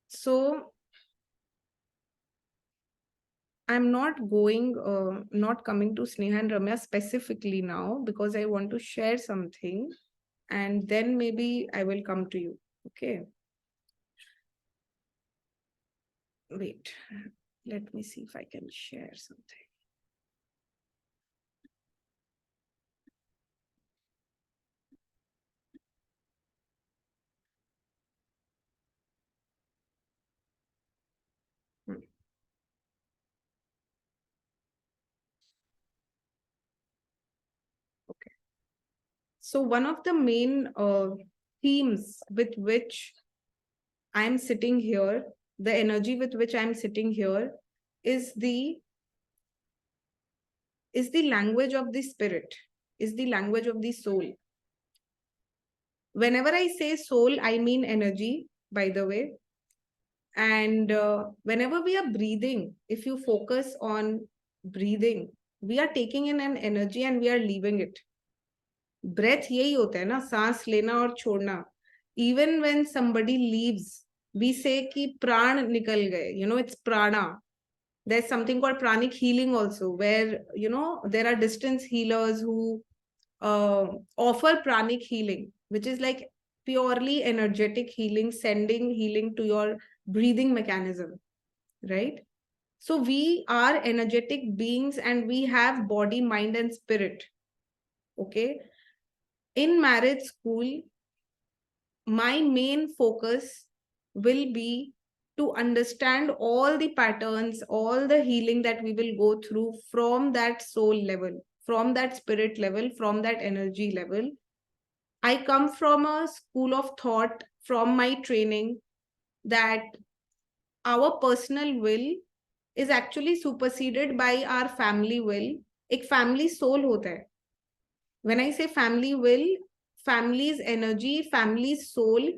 S1: So I'm not coming to Sneha and Ramya specifically now, because I want to share something, and then maybe I will come to you. Okay. Wait, let me see if I can share something. Okay. So one of the main themes with which I'm sitting here, the energy with which I'm sitting here, is the language of the spirit, is the language of the soul. Whenever I say soul, I mean energy, by the way. And whenever we are breathing, if you focus on breathing, We are taking in an energy and we are leaving it. Breath यही होता है ना, सांस लेना और छोड़ना. Even when somebody leaves, we say कि प्राण निकल गए. You know, it's prana. There's something called pranic healing also, where, you know, there are distance healers who offer pranic healing, which is like purely energetic healing, sending healing to your breathing mechanism, right? So we are energetic beings and we have body, mind, and spirit. Okay. In marriage school, my main focus will be to understand all the patterns, all the healing that we will go through from that soul level, from that spirit level, from that energy level. I come from a school of thought, from my training, that our personal will is actually superseded by our family will. एक family soul होता है. When I say family will, family's energy, family's soul,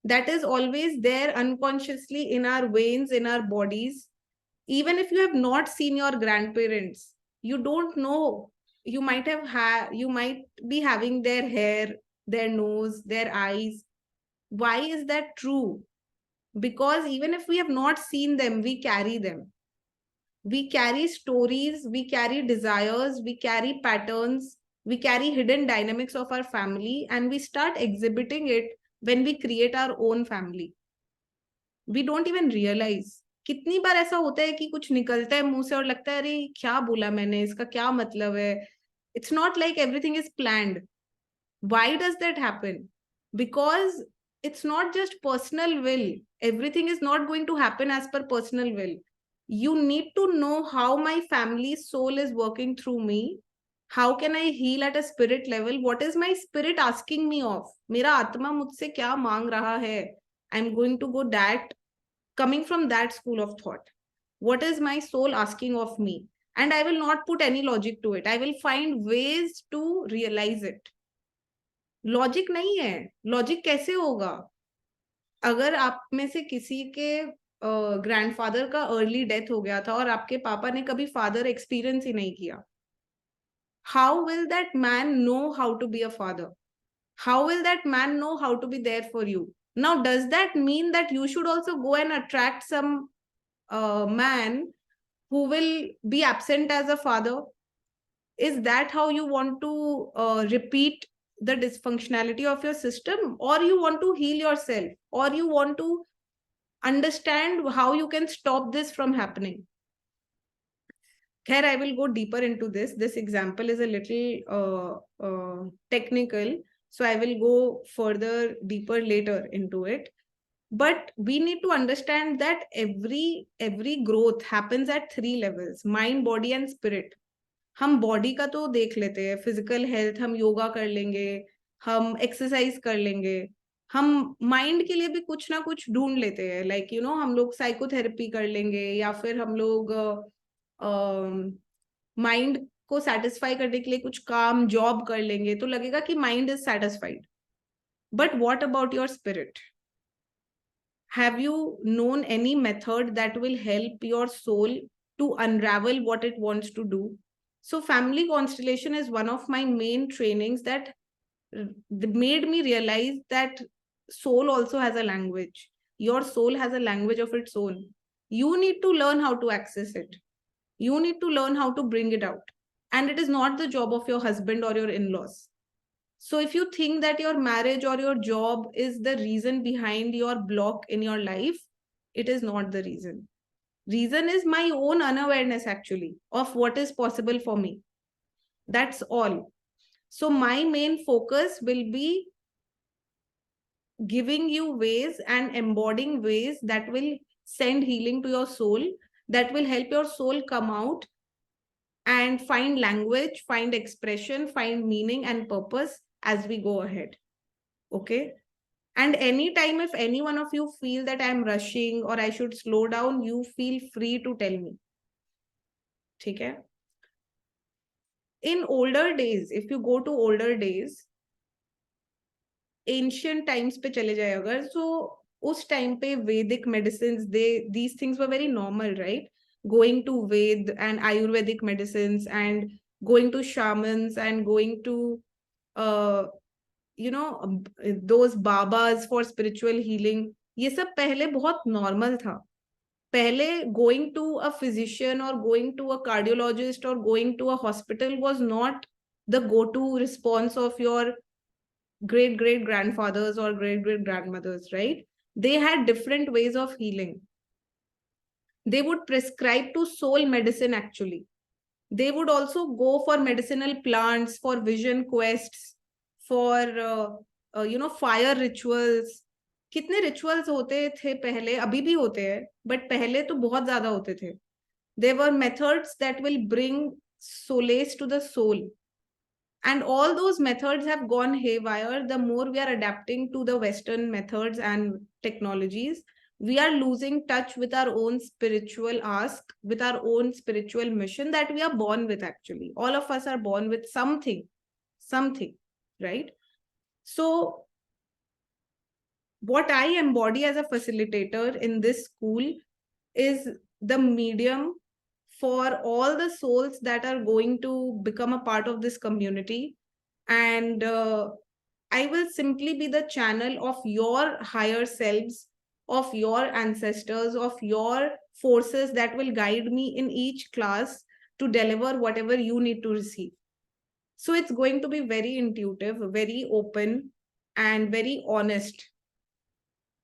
S1: that is always there unconsciously in our veins, in our bodies. Even if you have not seen your grandparents, you don't know. You might be having their hair, their nose, their eyes. Why is that true? Because even if we have not seen them, we carry them. We carry stories, we carry desires, we carry patterns, we carry hidden dynamics of our family, and we start exhibiting it when we create our own family. We don't even realize. कितनी बार ऐसा होता है कि कुछ निकलता है मुंह से और लगता है अरे क्या बोला मैंने, इसका क्या मतलब है. It's not like everything is planned. Why does that happen? Because it's not just personal will. Everything is not going to happen as per personal will. You need to know how my family's soul is working through me. How can I heal at a spirit level? What is my spirit asking me of? मेरा आत्मा मुझसे क्या मांग रहा है? I'm going to go that, coming from that school of thought. What is my soul asking of me? And I will not put any logic to it. I will find ways to realize it. Logic नहीं है. Logic कैसे होगा? अगर आप में से किसी के ग्रैंडफादर का अर्ली डेथ हो गया था और आपके पापा ने कभी फादर एक्सपीरियंस ही नहीं किया, how will that man know how to be a father? How will that man know how to be there for you? Now does that mean that you should also go and attract some man who will be absent as a father? Is that how you want to repeat the dysfunctionality of your system, or you want to heal yourself, or you want to understand how you can stop this from happening? Here I will go deeper into this example is a little technical, so I will go further deeper later into it. But we need to understand that every growth happens at 3 levels: mind, body, and spirit. हम body का तो देख लेते हैं, physical health, हम योगा कर लेंगे, हम एक्सरसाइज कर लेंगे. हम माइंड के लिए भी कुछ ना कुछ ढूंढ लेते हैं, लाइक यू नो हम लोग साइकोथेरेपी कर लेंगे, या फिर हम लोग माइंड को सेटिस्फाई करने के लिए कुछ काम जॉब कर लेंगे, तो लगेगा कि mind is satisfied. But what about your spirit? Have you known any method that will help your soul to unravel what it wants to do? So family constellation is one of my main trainings that made me realize that soul also has a language. Your soul has a language of its own. You need to learn how to access it. You need to learn how to bring it out. And it is not the job of your husband or your in-laws. So if you think that your marriage or your job is the reason behind your block in your life, it is not the reason. Reason is my own unawareness actually of what is possible for me. That's all. So my main focus will be giving you ways and embodying ways that will send healing to your soul, that will help your soul come out and find language, find expression, find meaning and purpose as we go ahead. Okay. And anytime if any one of you feel that I'm rushing or I should slow down, you feel free to tell me. Okay. In older days, if you go to older days, ancient times पे चले जाए अगर, so उस time पे Vedic medicines, these things were very normal, right? going to Ved and Ayurvedic medicines and going to shamans and going to those babas for spiritual healing, ये सब पहले बहुत normal था. पहले going to a physician or going to a cardiologist or going to a hospital was not the go-to response of your great grandfathers or great grandmothers, right? They had different ways of healing. They would prescribe to soul medicine actually. They would also go for medicinal plants, for vision quests, for fire rituals. कितने rituals होते थे पहले, अभी भी होते हैं, but पहले तो बहुत ज़्यादा होते थे. There were methods that will bring solace to the soul. And all those methods have gone haywire. The more we are adapting to the Western methods and technologies, we are losing touch with our own spiritual ask, with our own spiritual mission that we are born with actually. All of us are born with something, right? So what I embody as a facilitator in this school is the medium for all the souls that are going to become a part of this community. And I will simply be the channel of your higher selves, of your ancestors, of your forces that will guide me in each class to deliver whatever you need to receive. So it's going to be very intuitive, very open, and very honest.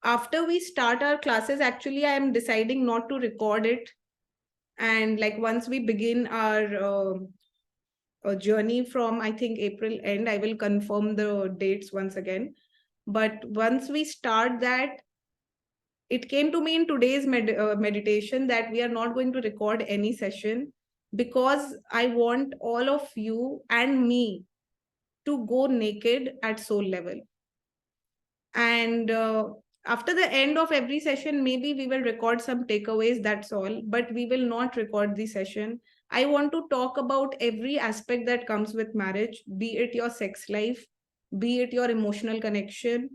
S1: After we start our classes, actually, I am deciding not to record it. And like once we begin our journey from, I think, April end, I will confirm the dates once again. But once we start that, it came to me in today's meditation that we are not going to record any session because I want all of you and me to go naked at soul level. And after the end of every session, maybe we will record some takeaways, that's all, but we will not record the session. I want to talk about every aspect that comes with marriage, be it your sex life, be it your emotional connection,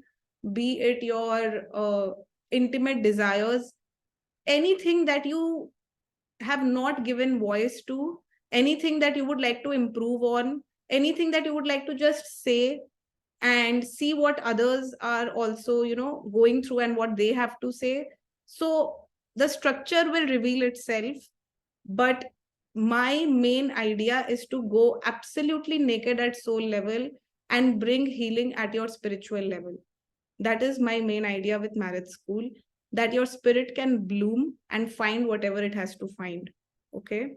S1: be it your intimate desires, anything that you have not given voice to, anything that you would like to improve on, anything that you would like to just say and see what others are also, going through and what they have to say. So the structure will reveal itself, but my main idea is to go absolutely naked at soul level and bring healing at your spiritual level. That is my main idea with Marriage School, that your spirit can bloom and find whatever it has to find. Okay.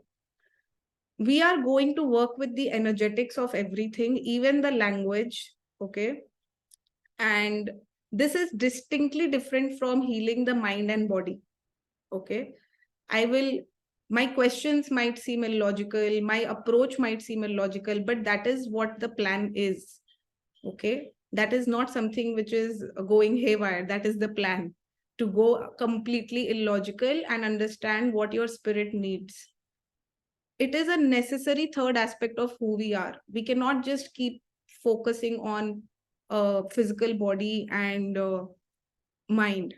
S1: We are going to work with the energetics of everything, even the language. Okay. And this is distinctly different from healing the mind and body. Okay. My questions might seem illogical, my approach might seem illogical, but that is what the plan is. Okay. That is not something which is going haywire. That is the plan, to go completely illogical and understand what your spirit needs. It is a necessary third aspect of who we are. We cannot just keep focusing on physical body and mind.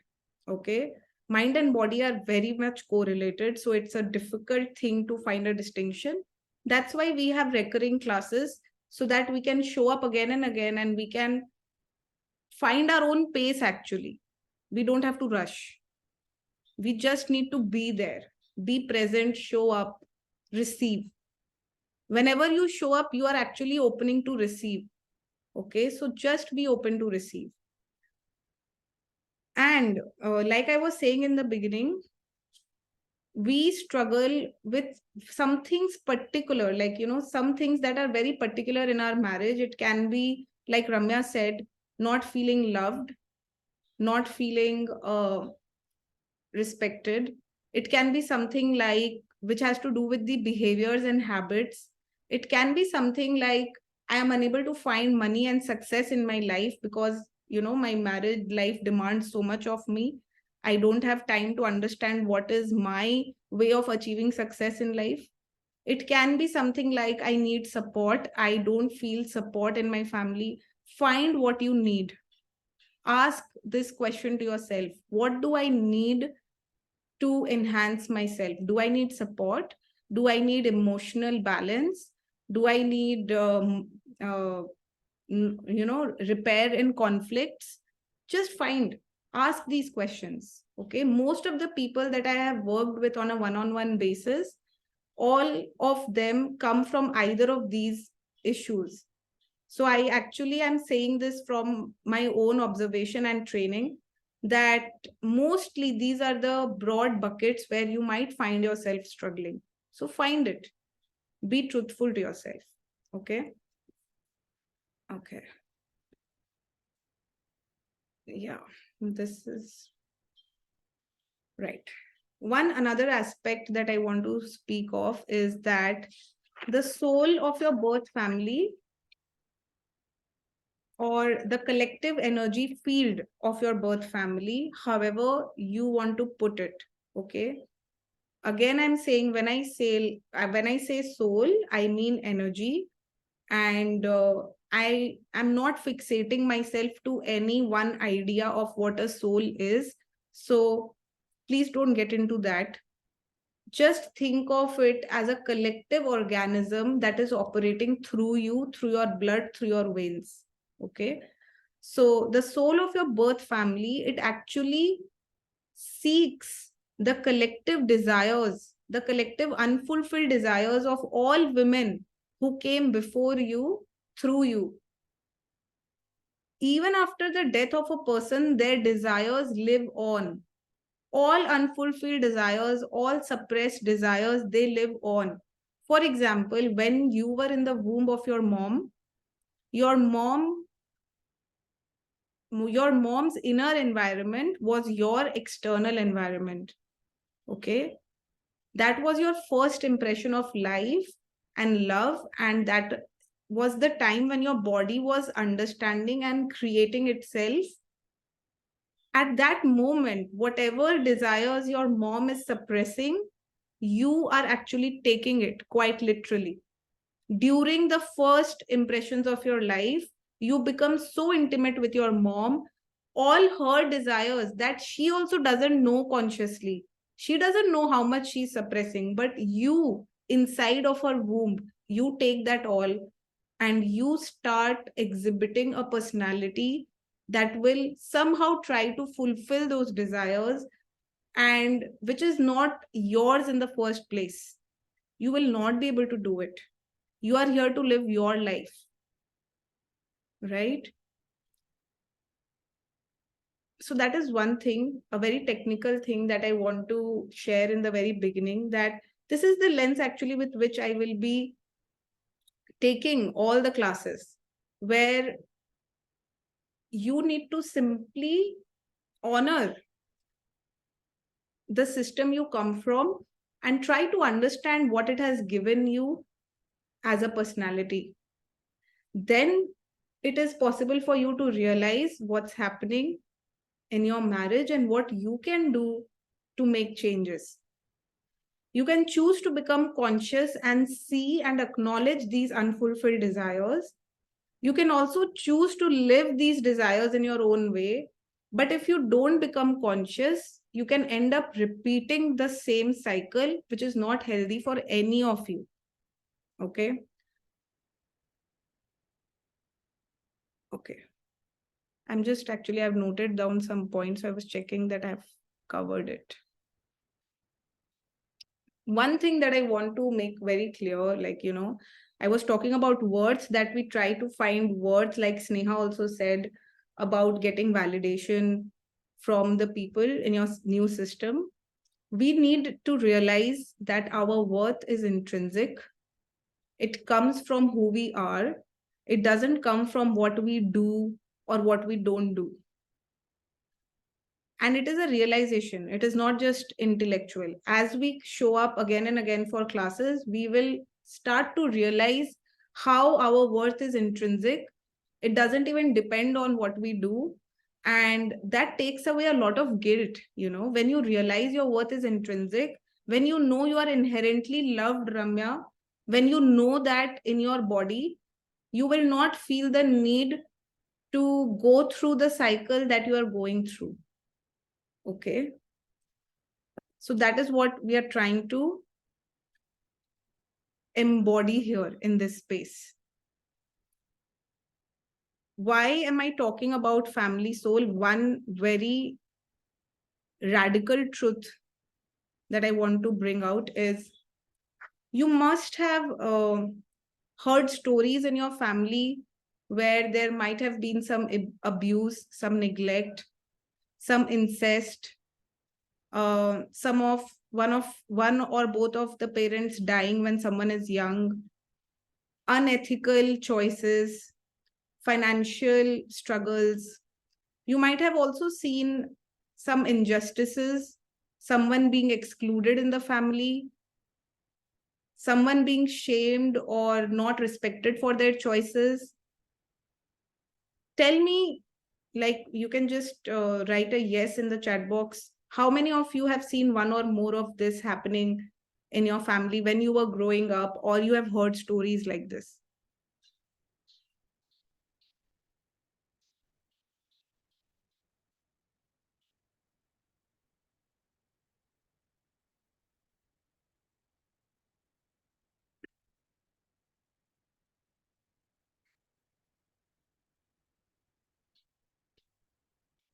S1: Okay. Mind and body are very much correlated. So it's a difficult thing to find a distinction. That's why we have recurring classes, so that we can show up again and again and we can find our own pace actually. We don't have to rush. We just need to be there, be present, show up, receive. Whenever you show up, you are actually opening to receive. Okay, so just be open to receive. And like I was saying in the beginning, we struggle with some things particular, like, some things that are very particular in our marriage. It can be, like Ramya said, not feeling loved, not feeling respected. It can be something like, which has to do with the behaviors and habits. It can be something like, I am unable to find money and success in my life because, my married life demands so much of me. I don't have time to understand what is my way of achieving success in life. It can be something like, I need support. I don't feel support in my family. Find what you need. Ask this question to yourself. What do I need to enhance myself? Do I need support? Do I need emotional balance? Do I need, repair in conflicts? Just ask these questions. Okay. Most of the people that I have worked with on a one-on-one basis, all of them come from either of these issues. So I actually am saying this from my own observation and training, that mostly these are the broad buckets where you might find yourself struggling. So find it. Be truthful to yourself. Okay. Okay. Yeah, this is right. Another aspect that I want to speak of is that the soul of your birth family, or the collective energy field of your birth family, however you want to put it. Okay. Again, I'm saying when I say soul, I mean energy. And I am not fixating myself to any one idea of what a soul is. So please don't get into that. Just think of it as a collective organism that is operating through you, through your blood, through your veins. Okay. So the soul of your birth family, it actually seeks the collective desires, the collective unfulfilled desires of all women who came before you, through you. Even after the death of a person, their desires live on. All unfulfilled desires, all suppressed desires, they live on. For example, when you were in the womb of your mom's inner environment was your external environment. Okay. That was your first impression of life and love. And that was the time when your body was understanding and creating itself. At that moment, whatever desires your mom is suppressing, you are actually taking it quite literally. During the first impressions of your life, you become so intimate with your mom, all her desires that she also doesn't know consciously. She doesn't know how much she's suppressing, but you, inside of her womb, you take that all and you start exhibiting a personality that will somehow try to fulfill those desires, and which is not yours in the first place. You will not be able to do it. You are here to live your life, right? So that is one thing, a very technical thing that I want to share in the very beginning, that this is the lens actually with which I will be taking all the classes, where you need to simply honor the system you come from and try to understand what it has given you as a personality. Then it is possible for you to realize what's happening in your marriage and what you can do to make changes. You can choose to become conscious and see and acknowledge these unfulfilled desires. You can also choose to live these desires in your own way. But if you don't become conscious, you can end up repeating the same cycle, which is not healthy for any of you. Okay. Okay. I've noted down some points. I was checking that I've covered it. One thing that I want to make very clear, I was talking about words, that we try to find words, like Sneha also said, about getting validation from the people in your new system. We need to realize that our worth is intrinsic. It comes from who we are. It doesn't come from what we do or what we don't do. And it is a realization. It is not just intellectual. As we show up again and again for classes, we will start to realize how our worth is intrinsic. It doesn't even depend on what we do. And that takes away a lot of guilt. When you realize your worth is intrinsic, when you know you are inherently loved, Ramya, when you know that in your body, you will not feel the need to go through the cycle that you are going through. Okay. So that is what we are trying to embody here in this space. Why am I talking about family soul? One very radical truth that I want to bring out is you must have heard stories in your family where there might have been some abuse, some neglect, some incest, one or both of the parents dying when someone is young, unethical choices, financial struggles. You might have also seen some injustices, someone being excluded in the family, someone being shamed or not respected for their choices. Tell me, like, you can just write a yes in the chat box. How many of you have seen one or more of this happening in your family when you were growing up, or you have heard stories like this?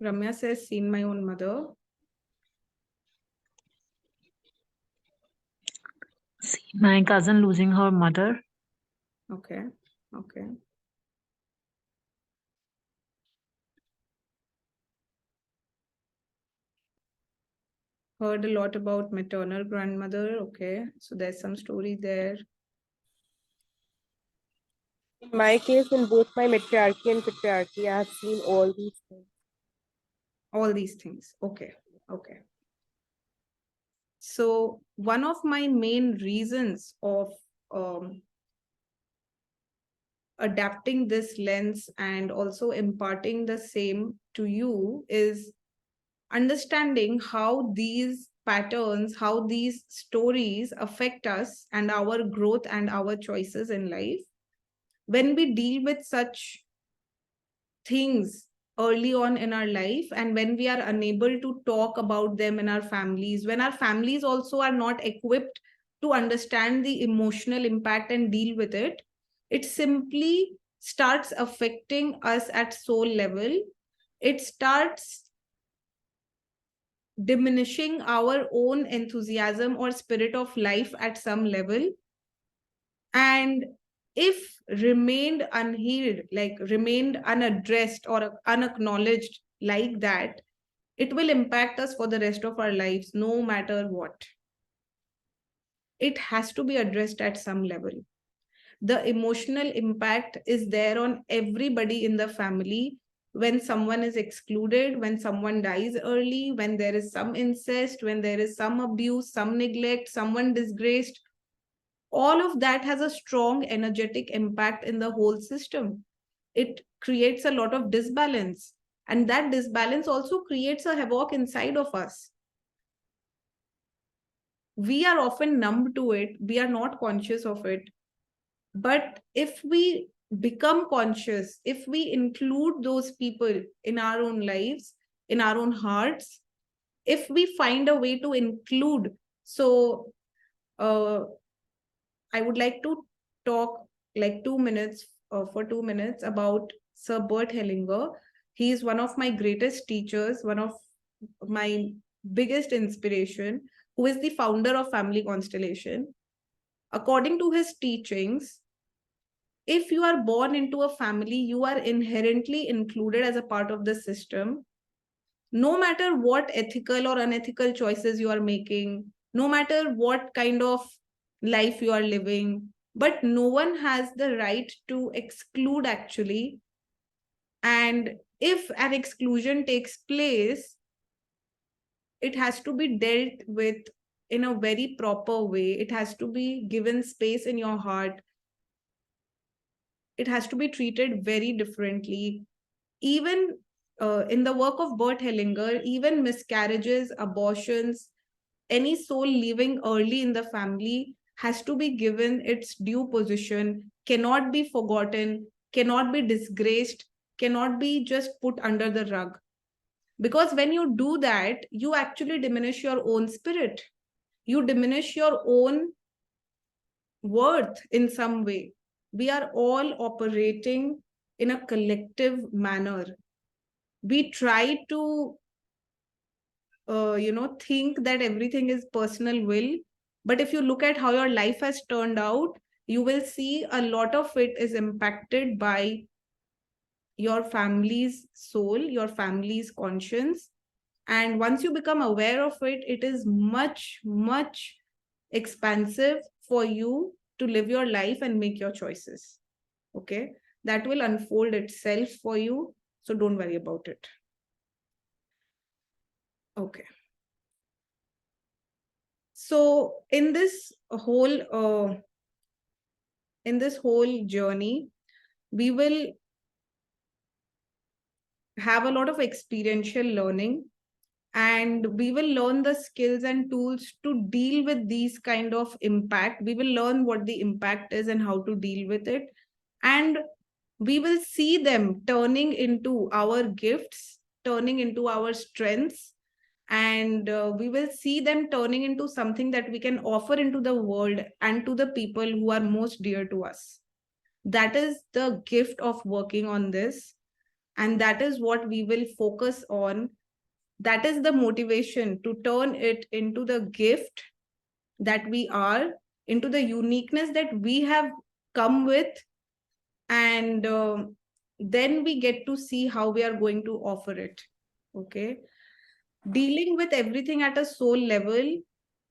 S1: Ramya says, seen my own mother.
S3: See my cousin losing her mother.
S1: Okay. Okay. Heard a lot about maternal grandmother. Okay. So there's some story there.
S2: In my case, in both my matriarchy and patriarchy, I have seen all these things.
S1: All these things. Okay. Okay. So one of my main reasons of adapting this lens and also imparting the same to you is understanding how these patterns, how these stories affect us and our growth and our choices in life. When we deal with such things early on in our life, and when we are unable to talk about them in our families, when our families also are not equipped to understand the emotional impact and deal with it, it simply starts affecting us at soul level. It starts diminishing our own enthusiasm or spirit of life at some level. And if remained unhealed, like remained unaddressed or unacknowledged like that, it will impact us for the rest of our lives, no matter what. It has to be addressed at some level. The emotional impact is there on everybody in the family. When someone is excluded, when someone dies early, when there is some incest, when there is some abuse, some neglect, someone disgraced, all of that has a strong energetic impact in the whole system. It creates a lot of disbalance, and that disbalance also creates a havoc inside of us. We are often numb to it, we are not conscious of it. But if we become conscious, if we include those people in our own lives, in our own hearts, if we find a way to include, so I would like to talk like 2 minutes, for 2 minutes, about Sir Bert Hellinger. He is one of my greatest teachers, one of my biggest inspiration, who is the founder of Family Constellation. According to his teachings, if you are born into a family, you are inherently included as a part of the system. No matter what ethical or unethical choices you are making, no matter what kind of life you are living, but no one has the right to exclude actually. And if an exclusion takes place, it has to be dealt with in a very proper way. It has to be given space in your heart. It has to be treated very differently. Even in the work of Bert Hellinger, even miscarriages, abortions, any soul leaving early in the family has to be given its due position, cannot be forgotten, cannot be disgraced, cannot be just put under the rug. Because when you do that, you actually diminish your own spirit. You diminish your own worth in some way. We are all operating in a collective manner. We try to, think that everything is personal will. But if you look at how your life has turned out, you will see a lot of it is impacted by your family's soul, your family's conscience. And once you become aware of it, it is much, much expansive for you to live your life and make your choices. Okay, that will unfold itself for you. So don't worry about it. Okay. So in this whole journey, we will have a lot of experiential learning, and we will learn the skills and tools to deal with these kind of impact. We will learn what the impact is and how to deal with it. And we will see them turning into our gifts, turning into our strengths, and we will see them turning into something that we can offer into the world and to the people who are most dear to us. That is the gift of working on this, and that is what we will focus on. That is the motivation to turn it into the gift that we are, into the uniqueness that we have come with, and then we get to see how we are going to offer it. Okay, dealing with everything at a soul level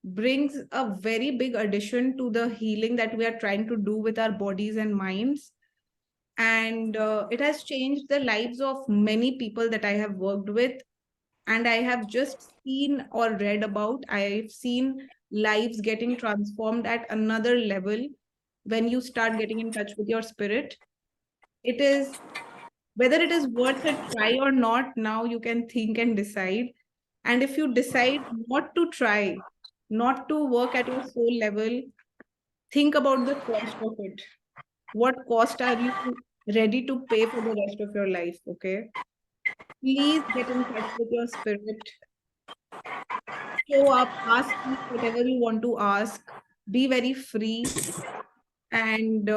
S1: brings a very big addition to the healing that we are trying to do with our bodies and minds. And it has changed the lives of many people that I have worked with, and I have just seen or read about. I've seen lives getting transformed at another level when you start getting in touch with your spirit. It is, whether it is worth a try or not, now you can think and decide. And if you decide not to try, not to work at your soul level, think about the cost of it. What cost are you ready to pay for the rest of your life? Okay. Please get in touch with your spirit. Show up, ask whatever you want to ask, be very free, and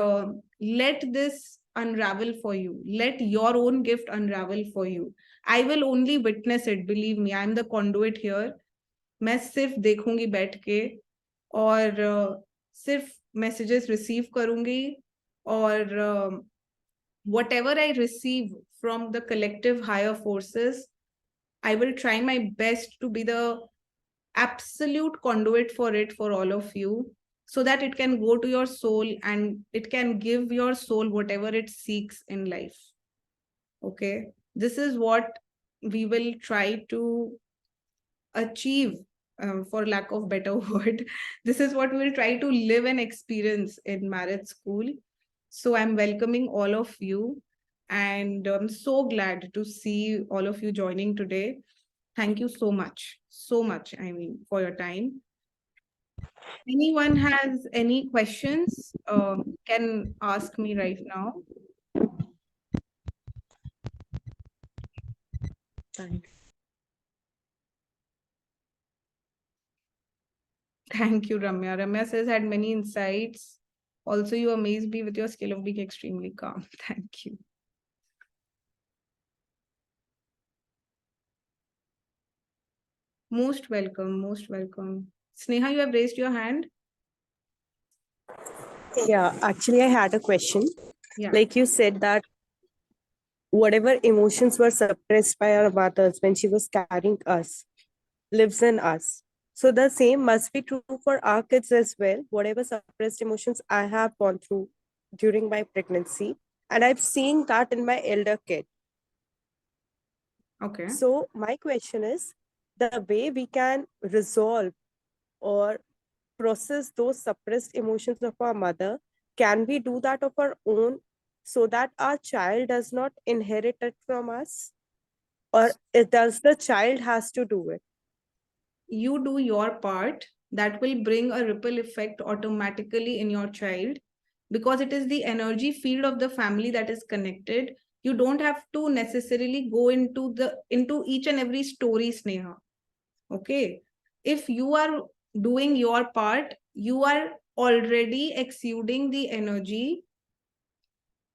S1: let this unravel for you. Let your own gift unravel for you. I will only witness it, believe me. I'm the conduit here. मैं सिर्फ देखूंगी बैठ के, और सिर्फ messages receive करूंगी, और whatever I receive from the collective higher forces, I will try my best to be the absolute conduit for it for all of you, so that it can go to your soul and it can give your soul whatever it seeks in life. Okay, this is what we will try to achieve, for lack of better word. This is what we will try to live and experience in Marriage School. So I'm welcoming all of you, and I'm so glad to see all of you joining today. Thank you so much, I mean, for your time. Anyone has any questions, can ask me right now. Thank you, Ramya. Ramya says, had many insights. Also, you amaze me with your skill of being extremely calm. Thank you. Most welcome, most welcome. Sneha, you have raised your hand.
S2: Yeah, actually, I had a question.
S1: Yeah.
S2: Like you said that whatever emotions were suppressed by our mothers when she was carrying us lives in us. So the same must be true for our kids as well. Whatever suppressed emotions I have gone through during my pregnancy, and I've seen that in my elder kid.
S1: Okay.
S2: So my question is, the way we can resolve or process those suppressed emotions of our mother, can we do that of our own so that our child does not inherit it from us? Or does the child has to do it?
S1: You do your part. That will bring a ripple effect automatically in your child, because it is the energy field of the family that is connected. You don't have to necessarily go into each and every story, Sneha. Okay. If you are doing your part, you are already exuding the energy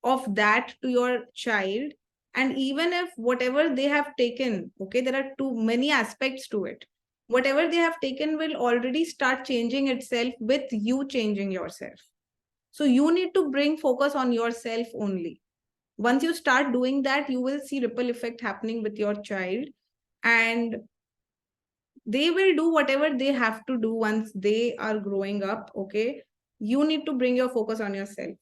S1: of that to your child. And even if whatever they have taken, okay, there are too many aspects to it. Whatever they have taken will already start changing itself with you changing yourself. So you need to bring focus on yourself only. Once you start doing that, you will see ripple effect happening with your child, and they will do whatever they have to do once they are growing up. Okay, you need to bring your focus on yourself.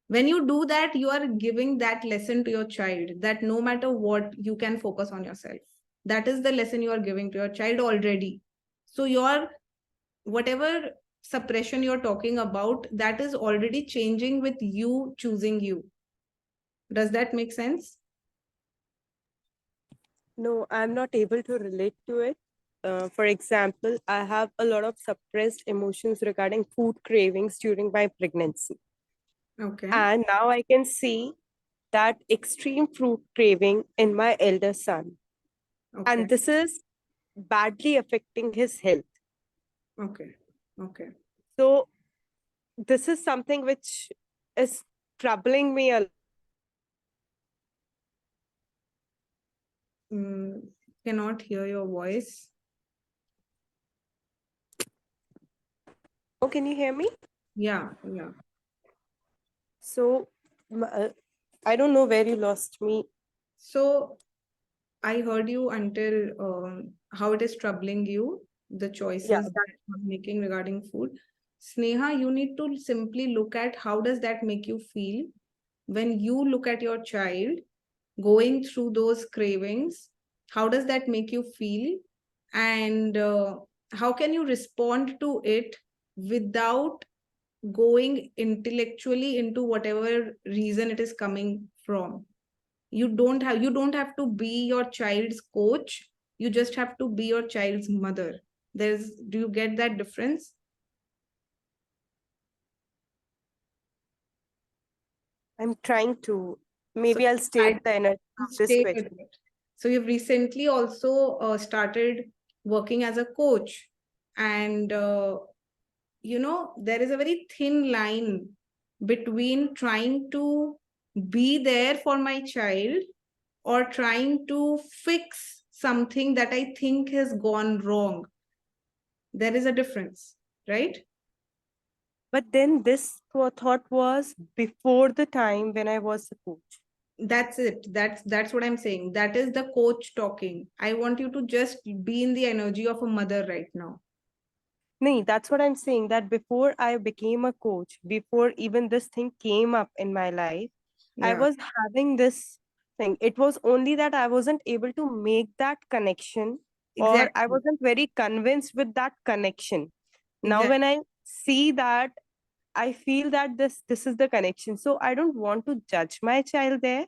S1: When you do that, you are giving that lesson to your child, that no matter what, you can focus on yourself. That is the lesson you are giving to your child already. So your whatever suppression you're talking about, that is already changing with you choosing you. Does that make sense?
S2: No, I'm not able to relate to it. For example, I have a lot of suppressed emotions regarding food cravings during my pregnancy.
S1: Okay.
S2: And now I can see that extreme fruit craving in my elder son.
S1: Okay.
S2: And this is badly affecting his health.
S1: Okay. Okay.
S2: So this is something which is troubling me a lot.
S1: Cannot hear your voice.
S2: Oh, can you hear me?
S1: Yeah. Yeah.
S2: So I don't know where you lost me.
S1: So I heard you until how it is troubling you, the choices
S2: Yeah,
S1: that you're making regarding food. Sneha, you need to simply look at how does that make you feel when you look at your child going through those cravings. How does that make you feel? And how can you respond to it without going intellectually into whatever reason it is coming from? You don't have to be your child's coach. You just have to be your child's mother. Do you get that difference?
S2: I'm trying to.
S1: So
S2: Maybe I'll stay
S1: I
S2: with the energy of this
S1: stay with
S2: question.
S1: it. So you've recently also started working as a coach, and there is a very thin line between trying to be there for my child or trying to fix something that I think has gone wrong. There is a difference, right?
S2: But then this thought was before the time when I was a coach.
S1: That's it. That's what I'm saying. That is the coach talking. I want you to just be in the energy of a mother right now.
S2: No, that's what I'm saying. That before I became a coach, before even this thing came up in my life, I
S1: Yeah,
S2: was having this thing. It was only that I wasn't able to make that connection, or I
S1: exactly.
S2: wasn't very convinced with that connection. Now,
S1: Exactly.
S2: when I see that, I feel that this is the connection. So I don't want to judge my child there,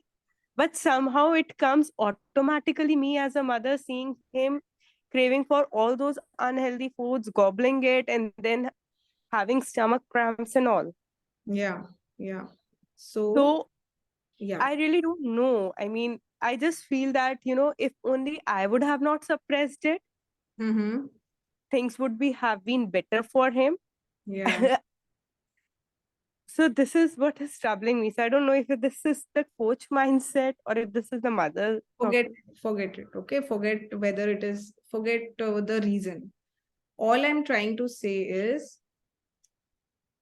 S2: but somehow it comes automatically. Me as a mother seeing him craving for all those unhealthy foods, gobbling it, and then having stomach cramps and all.
S1: Yeah, yeah. So,
S2: So
S1: yeah.
S2: I really don't know. I mean, I just feel that, if only I would have not suppressed it,
S1: Mm-hmm.
S2: things would have been better for him.
S1: Yeah.
S2: So this is what is troubling me. So I don't know if this is the coach mindset or if this is the mother
S1: Forget
S2: talking.
S1: forget it. Okay. Forget the reason. All I'm trying to say is,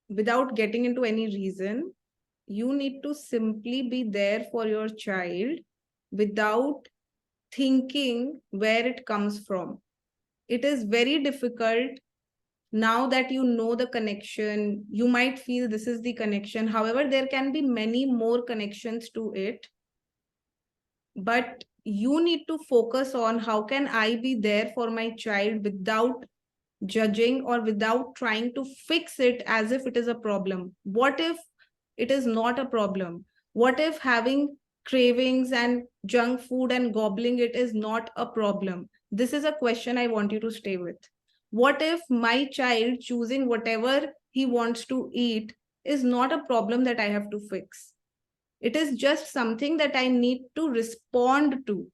S1: without getting into any reason, you need to simply be there for your child without thinking where it comes from. It is very difficult now that you know the connection. You might feel this is the connection. However, there can be many more connections to it. But you need to focus on how can I be there for my child without judging or without trying to fix it as if it is a problem. What if it is not a problem? What if having cravings and junk food and gobbling it is not a problem? This is a question I want you to stay with. What if my child choosing whatever he wants to eat is not a problem that I have to fix? It is just something that I need to respond to.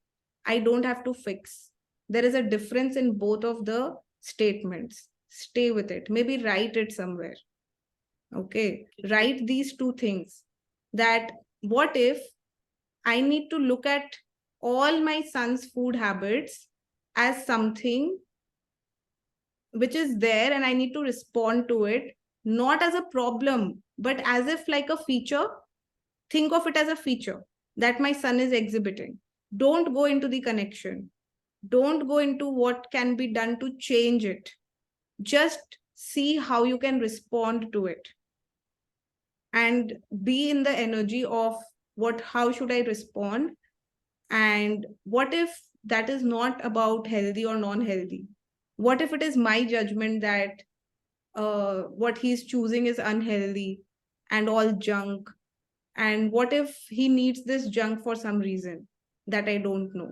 S1: I don't have to fix. There is a difference in both of the statements. Stay with it. Maybe write it somewhere. Okay. Write these two things. That what if I need to look at all my son's food habits as something which is there and I need to respond to it, not as a problem, but as if like a feature. Think of it as a feature that my son is exhibiting. Don't go into the connection. Don't go into what can be done to change it. Just see how you can respond to it and be in the energy of how should I respond? And what if that is not about healthy or non-healthy? What if it is my judgment that what he's choosing is unhealthy and all junk? And what if he needs this junk for some reason that I don't know?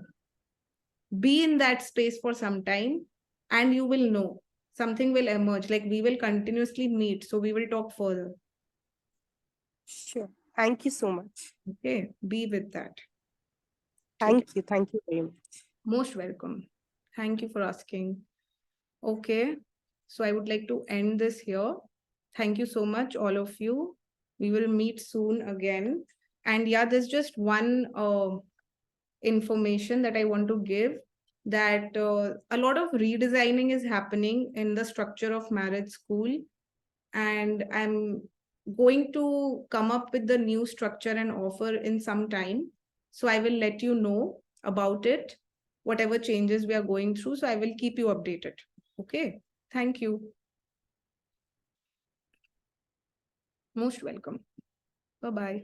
S1: Be in that space for some time and you will know. Something will emerge. Like we will continuously meet. So we will talk further.
S2: Sure. Thank you so much.
S1: Okay. Be with that.
S2: Thank you. Thank you very much.
S1: Most welcome. Thank you for asking. Okay. So I would like to end this here. Thank you so much, all of you. We will meet soon again. And yeah, there's just one information that I want to give, that a lot of redesigning is happening in the structure of Marriage School. And I'm going to come up with the new structure and offer in some time. So I will let you know about it, whatever changes we are going through. So I will keep you updated. Okay. Thank you. Most welcome. Bye-bye.